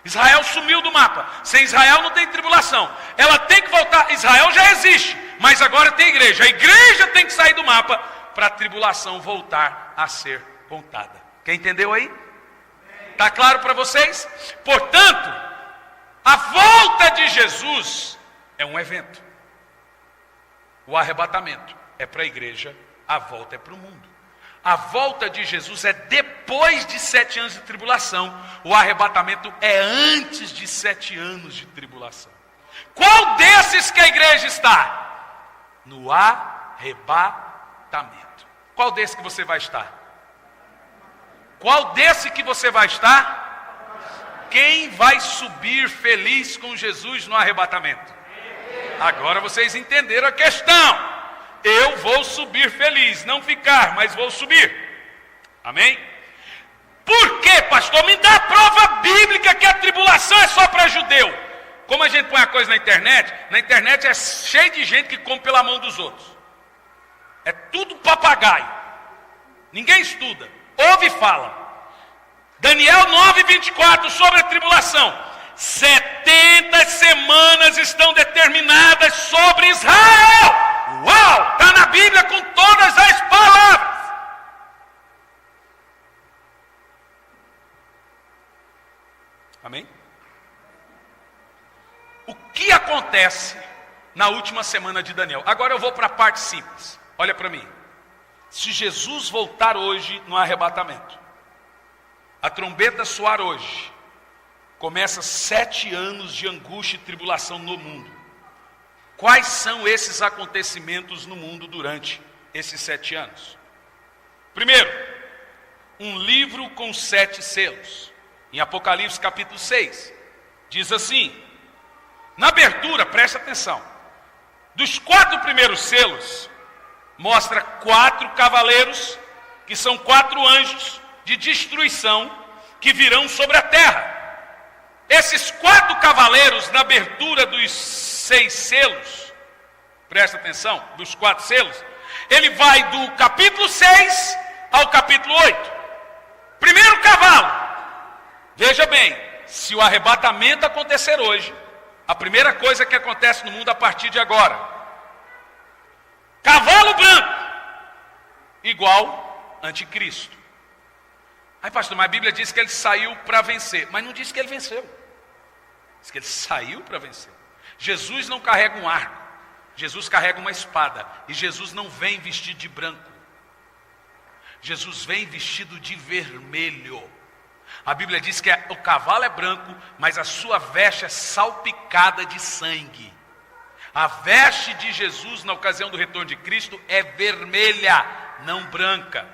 Israel sumiu do mapa. Sem Israel não tem tribulação. Ela tem que voltar. Israel já existe, mas agora tem igreja. A igreja tem que sair do mapa para a tribulação voltar a ser contada. Quem entendeu aí? Está claro para vocês? Portanto, a volta de Jesus é um evento. O arrebatamento é para a igreja, a volta é para o mundo. A volta de Jesus é depois de 7 anos de tribulação. O arrebatamento é antes de 7 anos de tribulação. Qual desses que a igreja está? No arrebatamento. Qual desse que você vai estar? Qual desse que você vai estar? Quem vai subir feliz com Jesus no arrebatamento? Agora vocês entenderam a questão. Eu vou subir feliz, não ficar, mas vou subir. Amém? Por quê, pastor? Me dá a prova bíblica que a tribulação é só para judeu. Como a gente põe a coisa na internet é cheio de gente que come pela mão dos outros. É tudo papagaio. Ninguém estuda. Ouve e fala. Daniel 9:24 sobre a tribulação. 70 semanas estão determinadas sobre Israel. Uau! Está na Bíblia com todas as palavras. Amém? O que acontece na última semana de Daniel? Agora eu vou para a parte simples. Olha para mim. Se Jesus voltar hoje no arrebatamento, a trombeta soar hoje, começa 7 anos de angústia e tribulação no mundo. Quais são esses acontecimentos no mundo durante esses 7 anos? Primeiro, um livro com 7 selos. Em Apocalipse capítulo 6, diz assim, na abertura, presta atenção, dos 4 primeiros selos, mostra 4 cavaleiros, que são 4 anjos de destruição, que virão sobre a terra. Esses 4 cavaleiros, na abertura dos 6 selos, presta atenção, dos 4 selos, ele vai do capítulo 6 ao capítulo 8. Primeiro cavalo, veja bem, se o arrebatamento acontecer hoje, a primeira coisa que acontece no mundo a partir de agora, cavalo branco, igual anticristo. Aí, pastor, mas a Bíblia diz que ele saiu para vencer. Mas não diz que ele venceu. Diz que ele saiu para vencer. Jesus não carrega um arco. Jesus carrega uma espada. E Jesus não vem vestido de branco. Jesus vem vestido de vermelho. A Bíblia diz que o cavalo é branco, mas a sua veste é salpicada de sangue. A veste de Jesus na ocasião do retorno de Cristo é vermelha, não branca.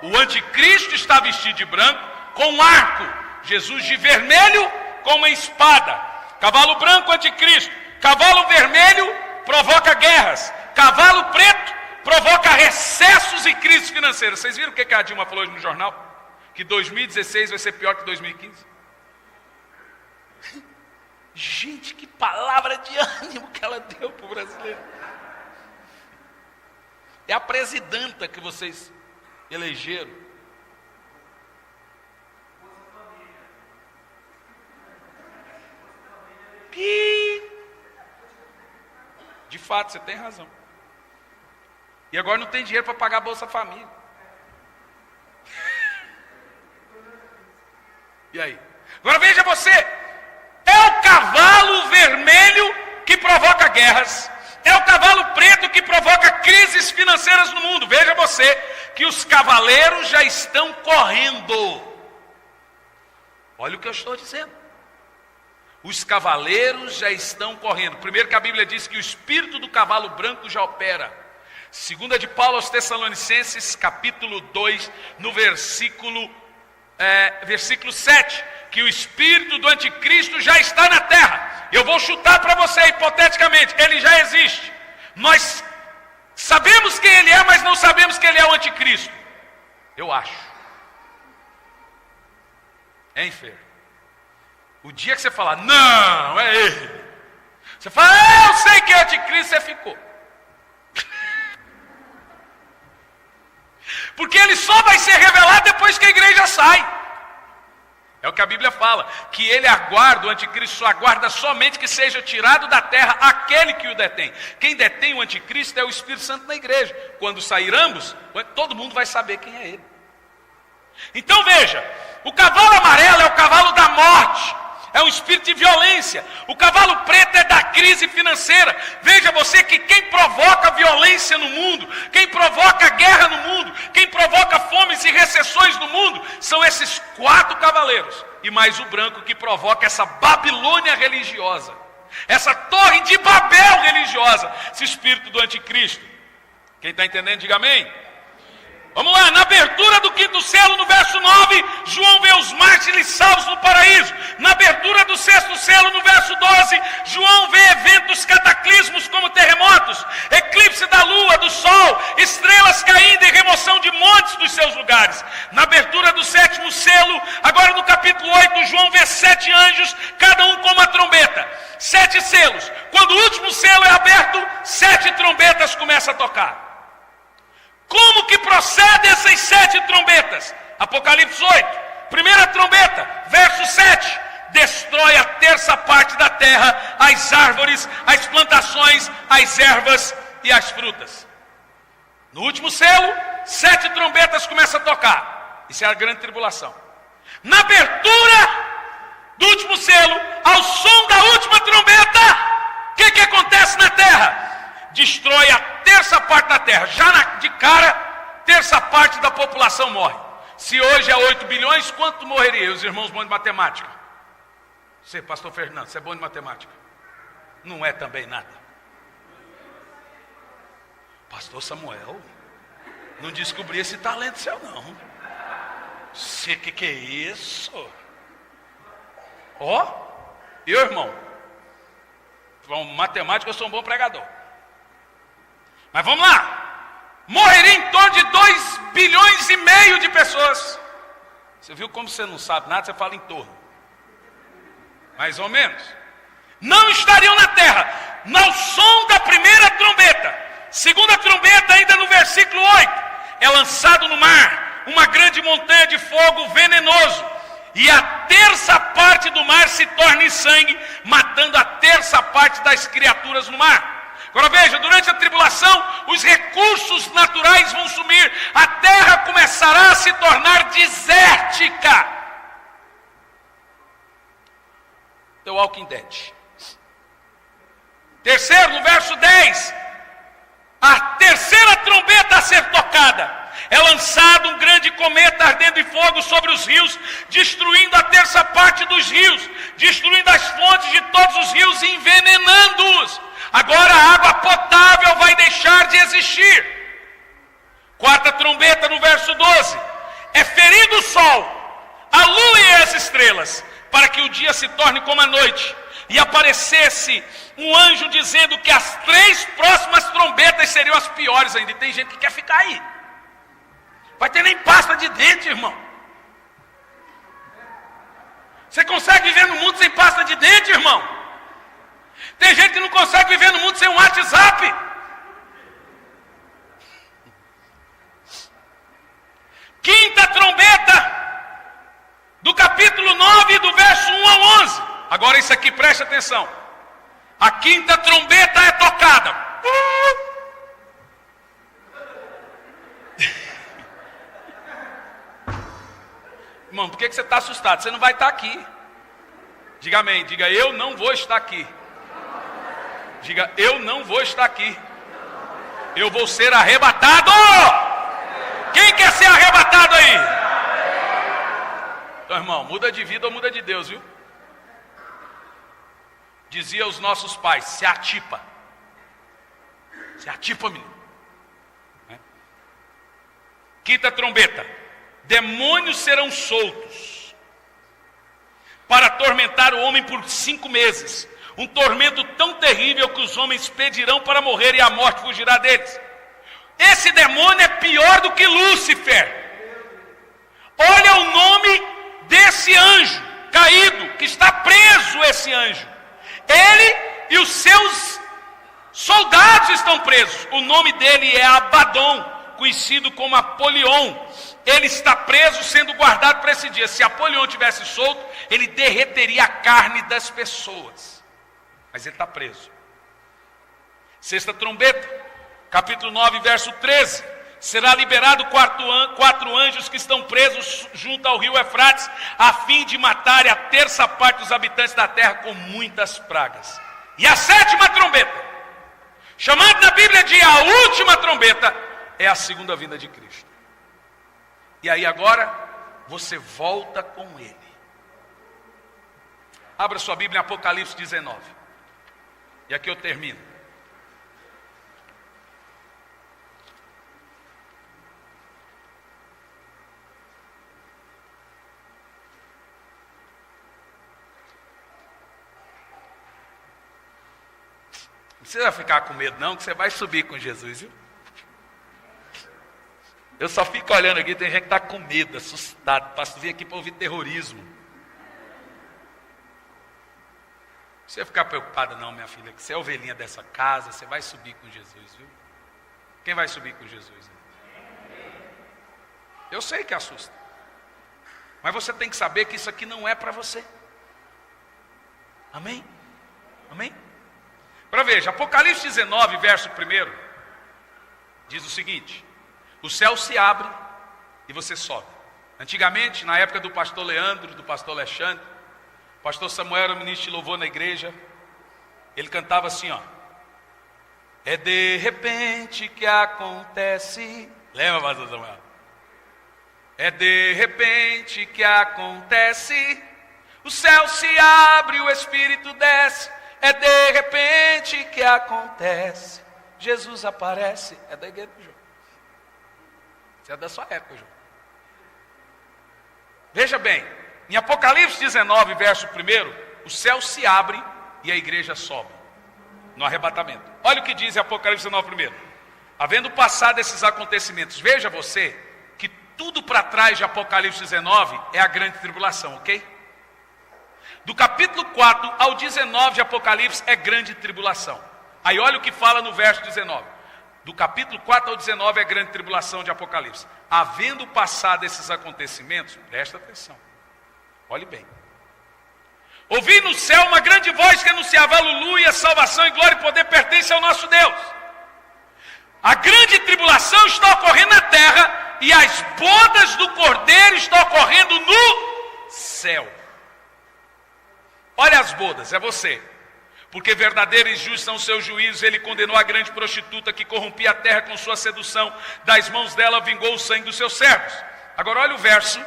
O anticristo está vestido de branco com um arco. Jesus de vermelho com uma espada. Cavalo branco, anticristo. Cavalo vermelho provoca guerras. Cavalo preto provoca recessos e crises financeiras. Vocês viram o que a Dilma falou hoje no jornal? Que 2016 vai ser pior que 2015. Gente, que palavra de ânimo que ela deu para o brasileiro. É a presidenta que vocês elegeram. De fato, você tem razão. E agora não tem dinheiro para pagar a Bolsa Família. E aí? Agora veja você. É o cavalo vermelho que provoca guerras. É o cavalo preto que provoca crises financeiras no mundo. Veja você que os cavaleiros já estão correndo. Olha o que eu estou dizendo. Os cavaleiros já estão correndo. Primeiro que a Bíblia diz que o espírito do cavalo branco já opera. Segunda de Paulo aos Tessalonicenses, capítulo 2, no versículo 7, que o espírito do anticristo já está na terra. Eu vou chutar para você, hipoteticamente, ele já existe. Nós sabemos quem ele é, mas não sabemos que ele é o anticristo. Eu acho. Hein, Fer? O dia que você falar, não, é ele. Você fala, eu sei que é o anticristo, você ficou. Porque ele só vai ser revelado depois que a igreja sai. É o que a Bíblia fala, que ele aguarda, o anticristo só aguarda somente que seja tirado da terra aquele que o detém. Quem detém o anticristo é o Espírito Santo na igreja. Quando sair ambos, todo mundo vai saber quem é ele. Então veja, o cavalo amarelo é o cavalo da morte. É um espírito de violência. O cavalo preto é da crise financeira. Veja você que quem provoca violência no mundo, quem provoca guerra no mundo, quem provoca fomes e recessões no mundo, são esses 4 cavaleiros. E mais o branco que provoca essa Babilônia religiosa. Essa torre de Babel religiosa. Esse espírito do anticristo. Quem está entendendo, diga amém. Vamos lá, na abertura do 5º selo, no verso 9, João vê os mártires salvos no paraíso. Na abertura do 6º selo, no verso 12, João vê eventos cataclismos como terremotos, eclipse da lua, do sol, estrelas caindo e remoção de montes dos seus lugares. Na abertura do 7º selo, agora no capítulo 8, João vê 7 anjos, cada um com uma trombeta. 7 selos. Quando o último selo é aberto, 7 trombetas começam a tocar. Como que procedem essas 7 trombetas? Apocalipse 8, primeira trombeta, verso 7, destrói a terça parte da terra, as árvores, as plantações, as ervas e as frutas. No último selo, 7 trombetas começam a tocar. Isso é a grande tribulação. Na abertura do último selo, ao som da última trombeta, o que acontece na terra? Destrói a terça parte da terra. Já de cara, terça parte da população morre. Se hoje é 8 bilhões, quanto morreria? Os irmãos bons de matemática. Você, pastor Fernando, você é bom de matemática? Não é também nada. Pastor Samuel, não descobri esse talento seu não. Você, que é isso? Eu, irmão, com matemática eu sou um bom pregador. Mas vamos lá. Morreria em torno de 2 bilhões e meio de pessoas. Você viu como você não sabe nada, você fala em torno. Mais ou menos. Não estariam na terra, no som da primeira trombeta. Segunda trombeta, ainda no versículo 8. É lançado no mar uma grande montanha de fogo venenoso. E a terça parte do mar se torna em sangue, matando a terça parte das criaturas no mar. Agora veja, durante a tribulação, os recursos naturais vão sumir, a terra começará a se tornar desértica. The Walking Dead. Terceiro, no verso 10, a terceira trombeta a ser tocada. É lançado um grande cometa ardendo em fogo sobre os rios, destruindo a terça parte dos rios, destruindo as fontes de todos os rios e envenenando-os. Agora a água potável vai deixar de existir. Quarta trombeta, no verso 12. É ferido o sol, a lua e as estrelas, para que o dia se torne como a noite. E aparecesse um anjo dizendo que as 3 próximas trombetas seriam as piores ainda. E tem gente que quer ficar aí. Vai ter nem pasta de dente, irmão. Você consegue viver no mundo sem pasta de dente, irmão? Tem gente que não consegue viver no mundo sem um WhatsApp. Quinta trombeta, do capítulo 9, do verso 1 ao 11. Agora isso aqui, preste atenção. A quinta trombeta é tocada. Irmão, por que você está assustado? Você não vai estar aqui. Diga amém. Diga, eu não vou estar aqui. Diga, eu não vou estar aqui. Eu vou ser arrebatado. Quem quer ser arrebatado aí? Então, irmão, muda de vida ou muda de Deus, viu? Dizia os nossos pais, se atipa. Se atipa, menino. Quinta trombeta. Demônios serão soltos para atormentar o homem por 5 meses. Um tormento tão terrível que os homens pedirão para morrer e a morte fugirá deles. Esse demônio é pior do que Lúcifer. Olha o nome desse anjo caído, que está preso esse anjo. Ele e os seus soldados estão presos. O nome dele é Abaddon, conhecido como Apolion. Ele está preso, sendo guardado para esse dia. Se Apolion tivesse solto, ele derreteria a carne das pessoas. Mas ele está preso. Sexta trombeta, capítulo 9, verso 13. Será liberado 4 anjos que estão presos junto ao rio Eufrates, a fim de matarem a terça parte dos habitantes da terra com muitas pragas. E a sétima trombeta, chamada na Bíblia de a última trombeta, é a segunda vinda de Cristo. E aí agora, você volta com Ele. Abra sua Bíblia em Apocalipse 19. E aqui eu termino. Não precisa ficar com medo não, que você vai subir com Jesus, viu? Eu só fico olhando aqui, tem gente que está com medo, assustado. Pastor, vim aqui para ouvir terrorismo. Não precisa ficar preocupada não, minha filha, que você é ovelhinha dessa casa, você vai subir com Jesus, viu? Quem vai subir com Jesus? Eu sei que assusta. Mas você tem que saber que isso aqui não é para você. Amém? Amém? Para veja, Apocalipse 19, verso 1, diz o seguinte: o céu se abre e você sobe. Antigamente, na época do pastor Leandro, do pastor Alexandre, o pastor Samuel era o ministro de louvor na igreja, ele cantava assim, ó: é de repente que acontece. Lembra, pastor Samuel? É de repente que acontece, o céu se abre, o Espírito desce. É de repente que acontece, Jesus aparece. É da igreja do João. Isso é da sua época, João. Veja bem, em Apocalipse 19, verso 1, o céu se abre e a igreja sobe no arrebatamento. Olha o que diz em Apocalipse 19, 1. Havendo passado esses acontecimentos, veja você que tudo para trás de Apocalipse 19 é a grande tribulação, ok? Do capítulo 4 ao 19 de Apocalipse é grande tribulação. Aí olha o que fala no verso 19. Do capítulo 4 ao 19 é grande tribulação de Apocalipse. Havendo passado esses acontecimentos, presta atenção, olhe bem. Ouvi no céu uma grande voz que anunciava: aleluia, salvação e glória e poder pertencem ao nosso Deus. A grande tribulação está ocorrendo na terra e as bodas do Cordeiro estão ocorrendo no céu. Olha as bodas, é você. Porque verdadeiro e justo são os seus juízos. Ele condenou a grande prostituta que corrompia a terra com sua sedução. Das mãos dela vingou o sangue dos seus servos. Agora olha o verso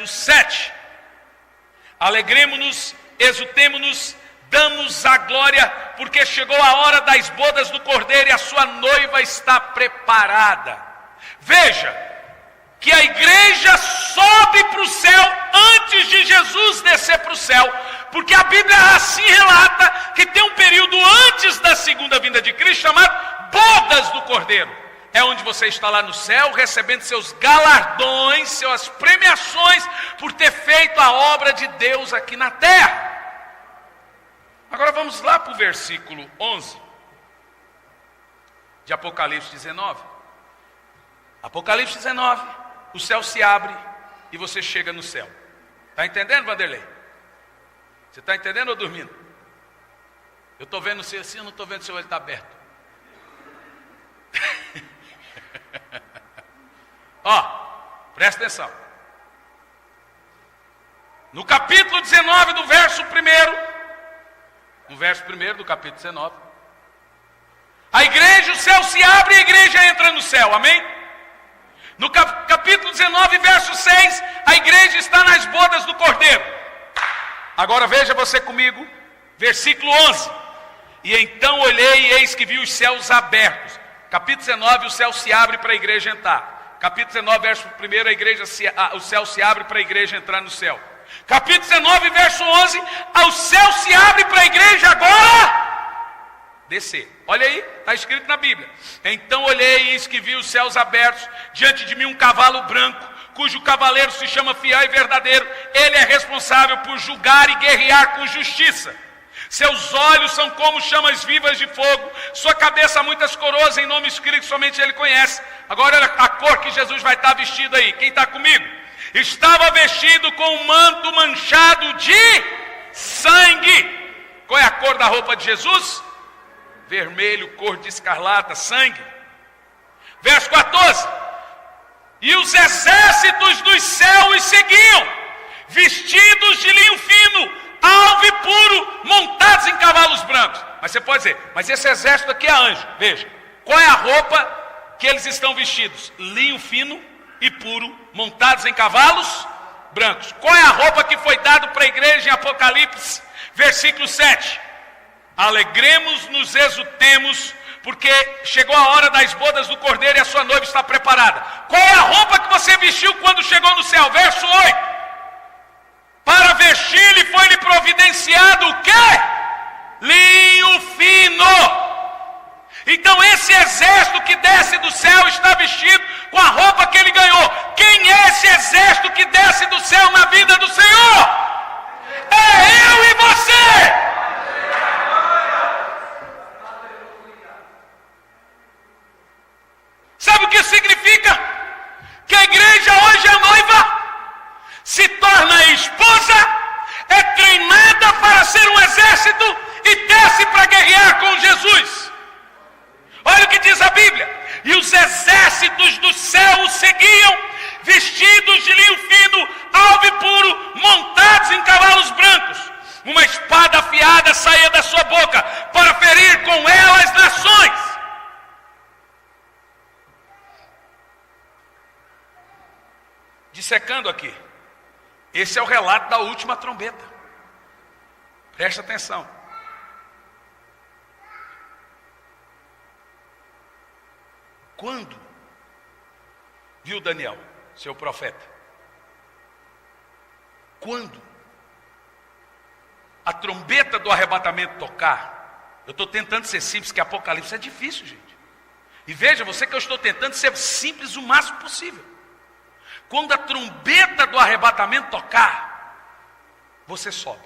7. Alegremo-nos, exultemo-nos, damos a glória, porque chegou a hora das bodas do Cordeiro e a sua noiva está preparada. Veja que a igreja sobe para o céu antes de Jesus descer para o céu, porque a Bíblia assim relata que tem um período antes da segunda vinda de Cristo chamado bodas do Cordeiro. É onde você está lá no céu, recebendo seus galardões, suas premiações, por ter feito a obra de Deus aqui na terra. Agora vamos lá para o versículo 11, de Apocalipse 19. Apocalipse 19, o céu se abre e você chega no céu. Está entendendo, Vanderlei? Você está entendendo ou dormindo? Eu estou vendo você assim, eu não estou vendo o seu olho está aberto. Ó, presta atenção. No capítulo 19 do verso 1, no verso 1 do capítulo 19, a igreja, o céu se abre e a igreja entra no céu, amém? No capítulo 19, verso 6, a igreja está nas bodas do Cordeiro. Agora veja você comigo, versículo 11. E então olhei e eis que vi os céus abertos. Capítulo 19, o céu se abre para a igreja entrar. Capítulo 19, verso 1, o céu se abre para a igreja entrar no céu. Capítulo 19, verso 11, o céu se abre para a igreja agora descer. Olha aí, está escrito na Bíblia. Então olhei e eis que vi os céus abertos, diante de mim um cavalo branco, cujo cavaleiro se chama Fiel e Verdadeiro. Ele é responsável por julgar e guerrear com justiça. Seus olhos são como chamas vivas de fogo, sua cabeça há muitas coroas em nome escrito que somente ele conhece. Agora olha a cor que Jesus vai estar vestido aí. Quem está comigo? Estava vestido com um manto manchado de sangue. Qual é a cor da roupa de Jesus? Vermelho, cor de escarlata, sangue. Verso 14. E os exércitos dos céus seguiam, vestidos de linho fino, alvo e puro, montados em cavalos brancos. Mas você pode dizer, mas esse exército aqui é anjo. Veja, qual é a roupa que eles estão vestidos? Linho fino e puro, montados em cavalos brancos. Qual é a roupa que foi dada para a igreja em Apocalipse, versículo 7? Alegremos-nos, exultemos, porque chegou a hora das bodas do Cordeiro e a sua noiva está preparada. Qual é a roupa que você vestiu quando chegou no céu? Verso 8. Para vestir-lhe foi-lhe providenciado o quê? Linho fino. Então esse exército que desce do céu está vestido com a roupa que ele ganhou. Quem é esse exército que desce do céu na vida do Senhor? É eu e você. Sabe o que significa? Que a igreja hoje é noiva, se torna esposa, é treinada para ser um exército e desce para guerrear com Jesus. Olha o que diz a Bíblia. E os exércitos do céu o seguiam, vestidos de linho fino, alvo e puro, montados em cavalos brancos. Uma espada afiada saía da sua boca para ferir com ela as nações. Dissecando aqui, esse é o relato da última trombeta. Presta atenção. Quando viu Daniel, seu profeta? Quando a trombeta do arrebatamento tocar, eu estou tentando ser simples, que Apocalipse é difícil, gente. E veja, você que eu estou tentando ser simples o máximo possível. Quando a trombeta do arrebatamento tocar, você sobe.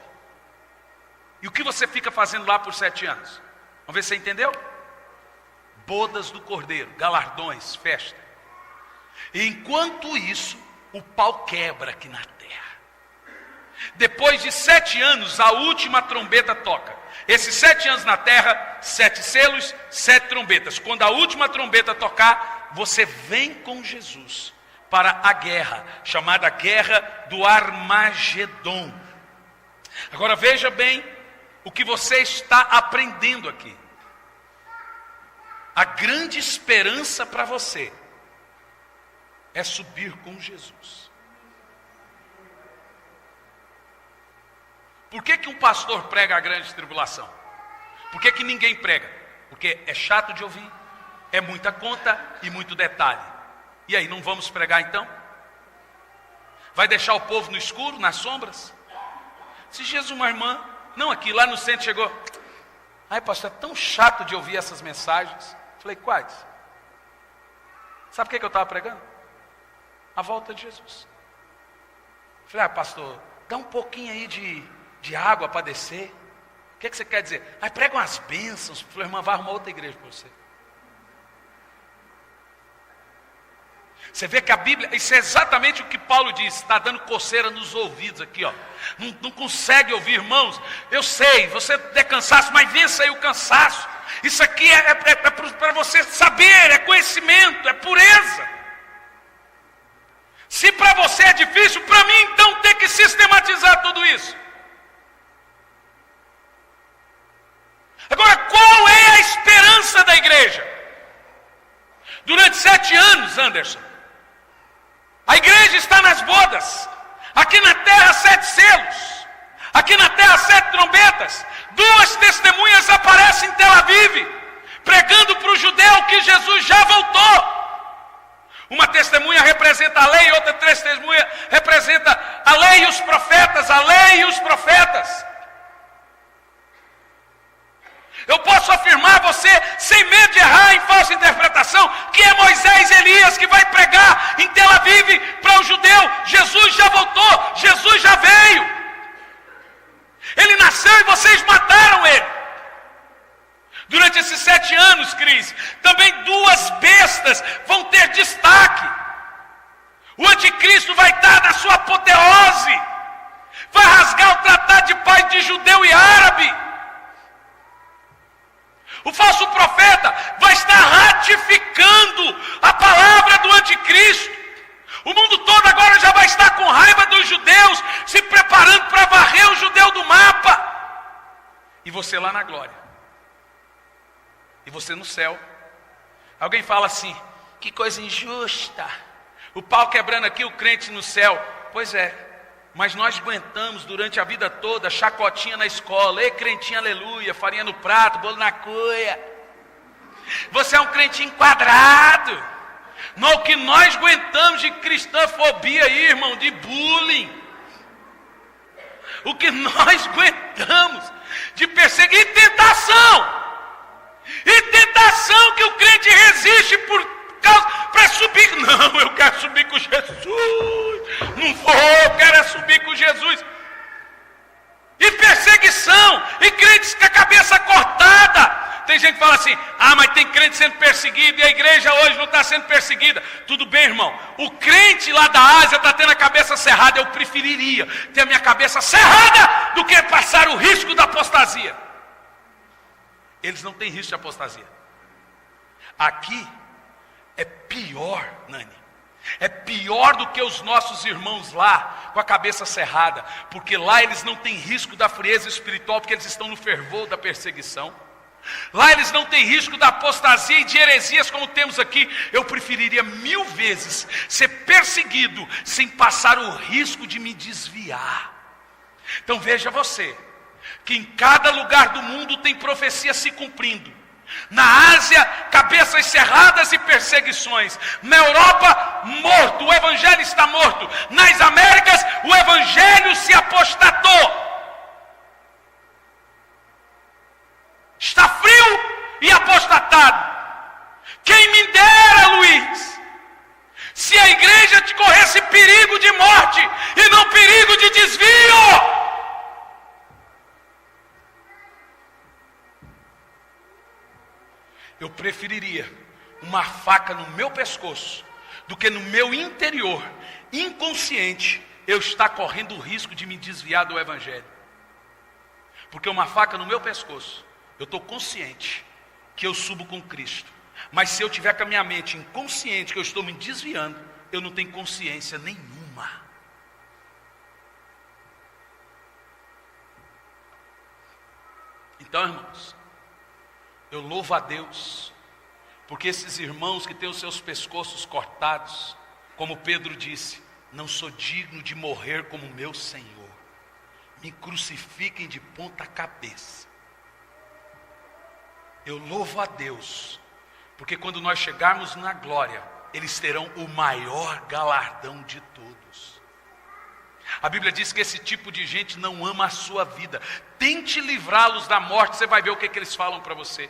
E o que você fica fazendo lá por 7 anos? Vamos ver se você entendeu? Bodas do Cordeiro, galardões, festa. E enquanto isso, o pau quebra aqui na terra. Depois de 7 anos, a última trombeta toca. Esses 7 anos na terra, 7 selos, 7 trombetas. Quando a última trombeta tocar, você vem com Jesus para a guerra, chamada Guerra do Armagedon. Agora veja bem o que você está aprendendo aqui. A grande esperança para você é subir com Jesus. Por que um pastor prega a grande tribulação? Por que ninguém prega? Porque é chato de ouvir, é muita conta e muito detalhe. E aí, não vamos pregar então? Vai deixar o povo no escuro, nas sombras? Se Jesus, uma irmã, não aqui, lá no centro chegou. Ai, pastor, é tão chato de ouvir essas mensagens. Falei, quais? Sabe o que eu estava pregando? A volta de Jesus. Falei, pastor, dá um pouquinho aí de água para descer. O que você quer dizer? Ai, prega umas bênçãos. Falei, irmã, vai arrumar outra igreja para você. Você vê que a Bíblia, isso é exatamente o que Paulo diz, está dando coceira nos ouvidos aqui, ó. Não consegue ouvir, irmãos. Eu sei, você é cansaço, mas vença aí o cansaço. Isso aqui é para você saber, é conhecimento, é pureza. Se para você é difícil, para mim então tem que sistematizar tudo isso. Agora, qual é a esperança da igreja? Durante 7 anos, Anderson, a igreja está nas bodas. Aqui na terra 7 selos. Aqui na terra 7 trombetas. 2 testemunhas aparecem em Tel Aviv, pregando para o judeu que Jesus já voltou. Uma testemunha representa a lei, outra testemunha representa a lei e os profetas, a lei e os profetas. Eu posso afirmar a você, sem medo de errar em falsa interpretação, que é Moisés e Elias que vai pregar em Tel Aviv para o judeu. Jesus já voltou, Jesus já veio. Ele nasceu e vocês mataram ele. Durante esses 7 anos, Cris, também 2 bestas vão ter destaque. O anticristo vai estar na sua apoteose. Vai rasgar o tratado de paz de judeu e árabe. O falso profeta vai estar ratificando a palavra do anticristo. O mundo todo agora já vai estar com raiva dos judeus, se preparando para varrer o judeu do mapa. E você lá na glória. E você no céu. Alguém fala assim, que coisa injusta. O pau quebrando aqui, o crente no céu. Pois é. Mas nós aguentamos durante a vida toda, chacotinha na escola, ei crentinho, aleluia, farinha no prato, bolo na cuia. Você é um crentinho quadrado. Não, o que nós aguentamos de cristãfobia aí, irmão, de bullying. O que nós aguentamos de perseguir e tentação. E tentação que o crente resiste para subir. Não, eu quero subir com Jesus. Não vou, eu quero subir com Jesus. E perseguição. E crentes com a cabeça cortada. Tem gente que fala assim, mas tem crente sendo perseguido e a igreja hoje não está sendo perseguida. Tudo bem, irmão. O crente lá da Ásia está tendo a cabeça cerrada. Eu preferiria ter a minha cabeça cerrada do que passar o risco da apostasia. Eles não têm risco de apostasia. Aqui é pior, Nani. É pior do que os nossos irmãos lá, com a cabeça cerrada. Porque lá eles não têm risco da frieza espiritual, porque eles estão no fervor da perseguição. Lá eles não têm risco da apostasia e de heresias como temos aqui. Eu preferiria 1000 vezes ser perseguido sem passar o risco de me desviar. Então veja você, que em cada lugar do mundo tem profecia se cumprindo. Na Ásia, cabeças cerradas e perseguições. Na Europa, morto, o evangelho está morto. Nas Américas, o evangelho se apostatou. Está frio e apostatado. Quem me dera, Luiz, se a igreja te corresse perigo de morte e não perigo de desvio. Eu preferiria uma faca no meu pescoço do que no meu interior, inconsciente, eu estar correndo o risco de me desviar do Evangelho. Porque uma faca no meu pescoço, eu estou consciente que eu subo com Cristo. Mas se eu tiver com a minha mente inconsciente que eu estou me desviando, eu não tenho consciência nenhuma. Então, irmãos, eu louvo a Deus, porque esses irmãos que têm os seus pescoços cortados, como Pedro disse, não sou digno de morrer como meu Senhor. Me crucifiquem de ponta cabeça. Eu louvo a Deus, porque quando nós chegarmos na glória, eles terão o maior galardão de todos. A Bíblia diz que esse tipo de gente não ama a sua vida. Tente livrá-los da morte, você vai ver o que eles falam para você.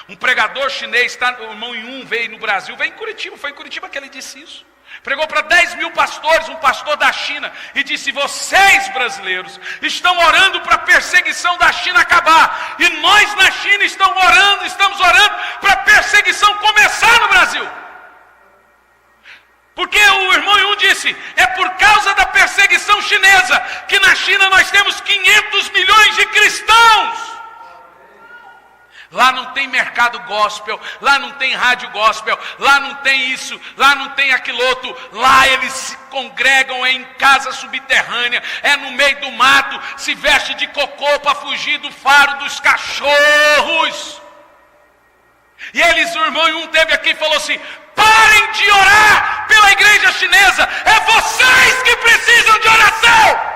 Um pregador chinês, o irmão Yun veio no Brasil, veio em Curitiba, foi em Curitiba que ele disse isso. Pregou para 10 mil pastores, um pastor da China, e disse: vocês brasileiros estão orando para a perseguição da China acabar, e nós na China estamos orando para a perseguição começar no Brasil. Porque o irmão Yun disse, é por causa da perseguição chinesa que na China nós temos 500 milhões de cristãos. Lá não tem mercado gospel, lá não tem rádio gospel, lá não tem isso, lá não tem aquilo outro. Lá eles se congregam em casa subterrânea, é no meio do mato, se veste de cocô para fugir do faro dos cachorros. E eles, o irmão Yun teve aqui e falou assim: parem de orar pela igreja chinesa, é vocês que precisam de oração.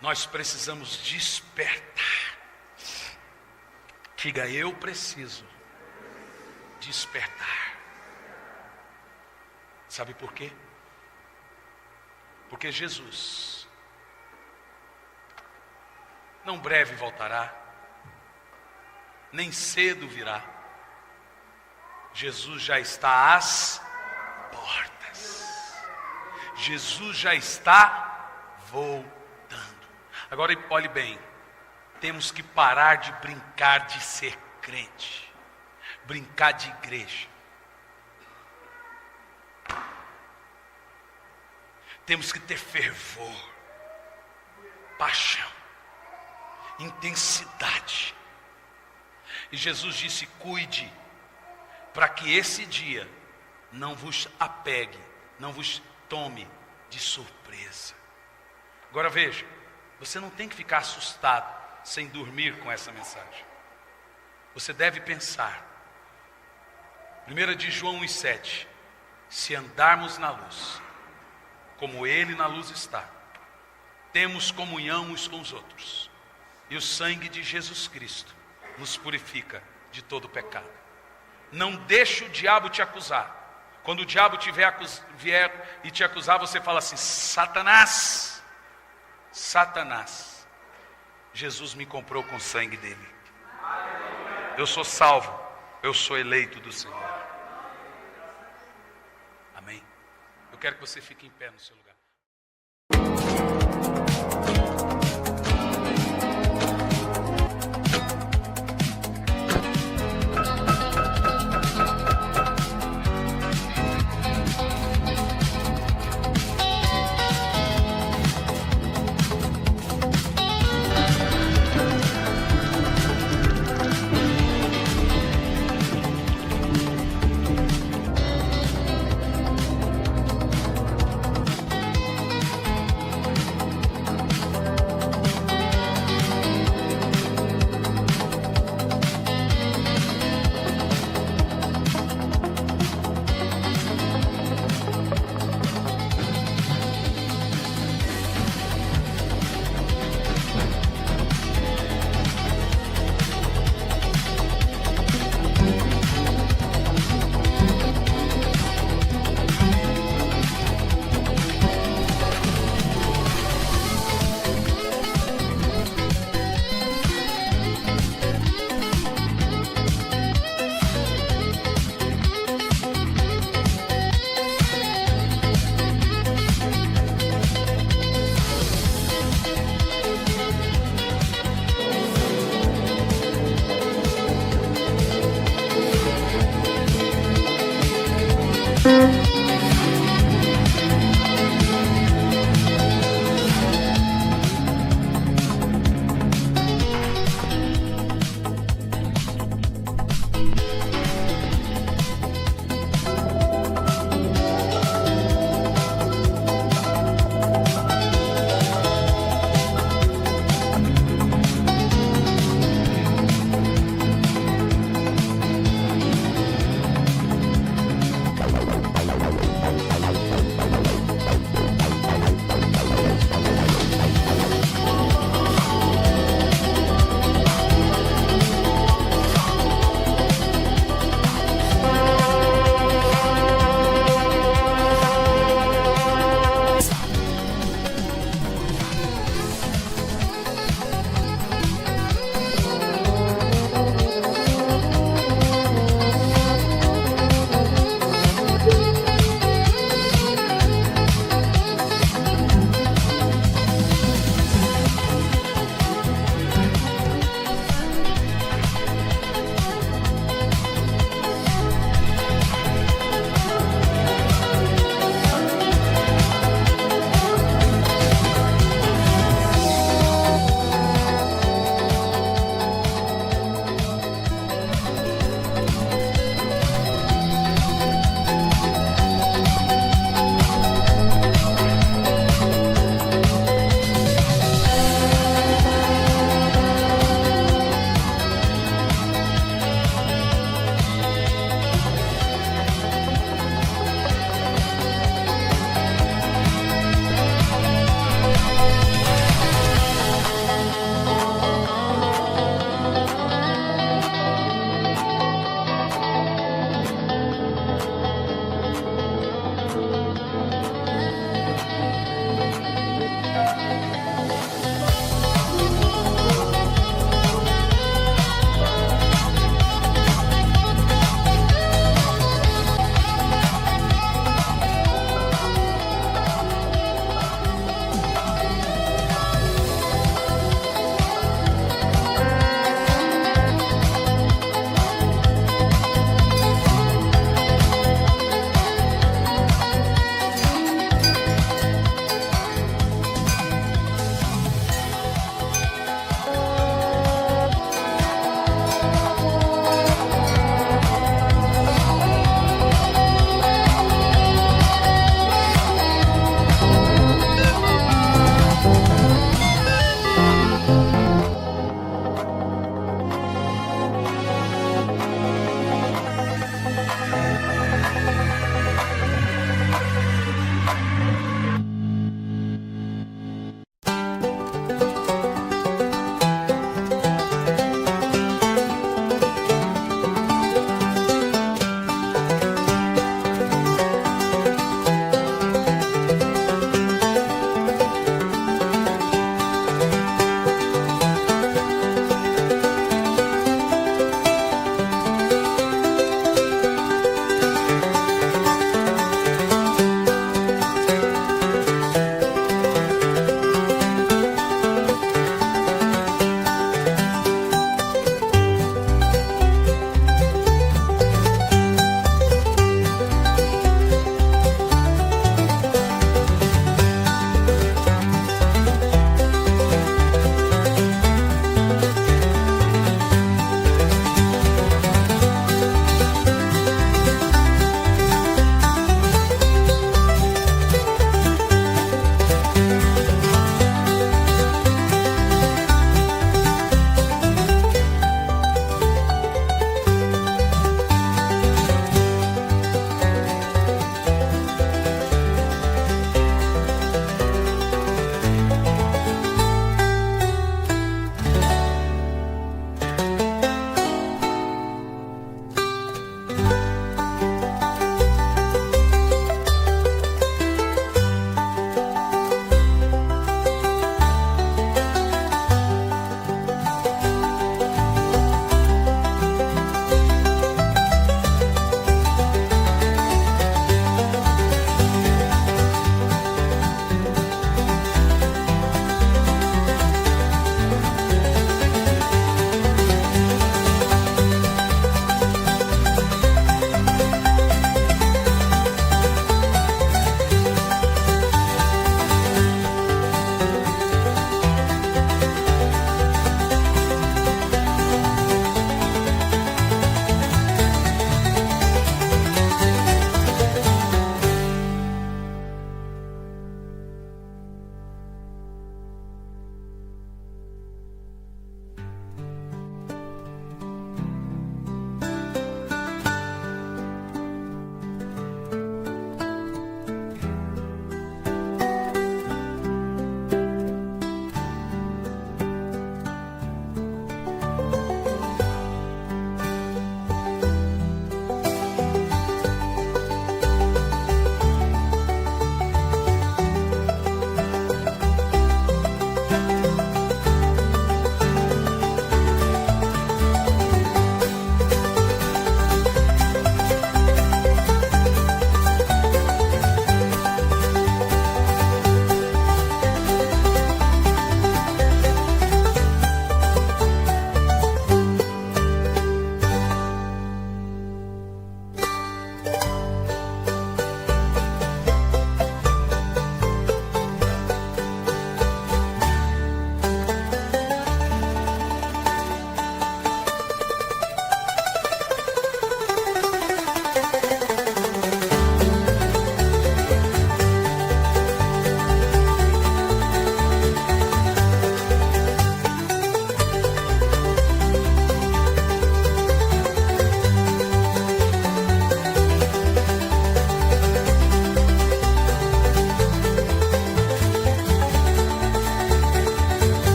Nós precisamos despertar. Diga, eu preciso despertar. Sabe por quê? Porque Jesus não breve voltará, nem cedo virá. Jesus já está às portas. Jesus já está voltando. Agora olhe bem, temos que parar de brincar de ser crente, brincar de igreja. Temos que ter fervor, paixão, intensidade. E Jesus disse: cuide, para que esse dia não vos apegue, não vos tome de surpresa. Agora veja, você não tem que ficar assustado sem dormir com essa mensagem. Você deve pensar. 1 de João 1,7: se andarmos na luz, como Ele na luz está, temos comunhão uns com os outros, e o sangue de Jesus Cristo nos purifica de todo pecado. Não deixe o diabo te acusar. Quando o diabo vier e te acusar, você fala assim: Satanás, Satanás, Jesus me comprou com o sangue dele. Eu sou salvo, eu sou eleito do Senhor. Amém? Eu quero que você fique em pé no seu lugar.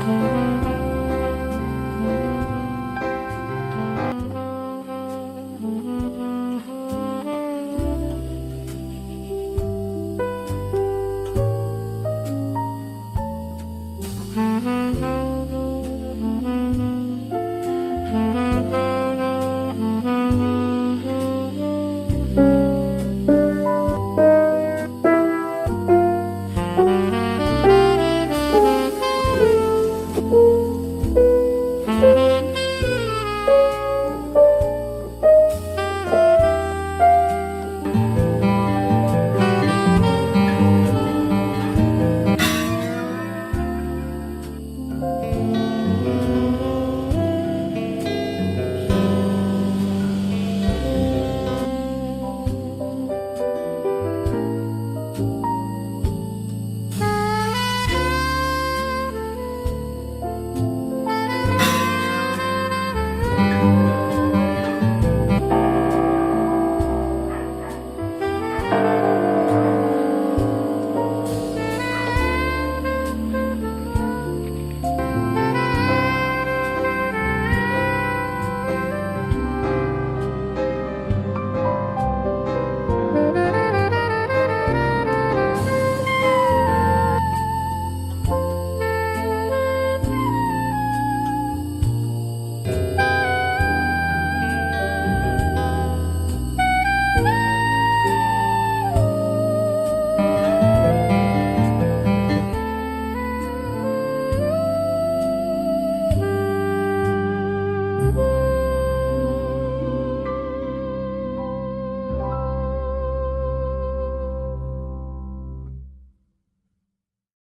Mm-hmm.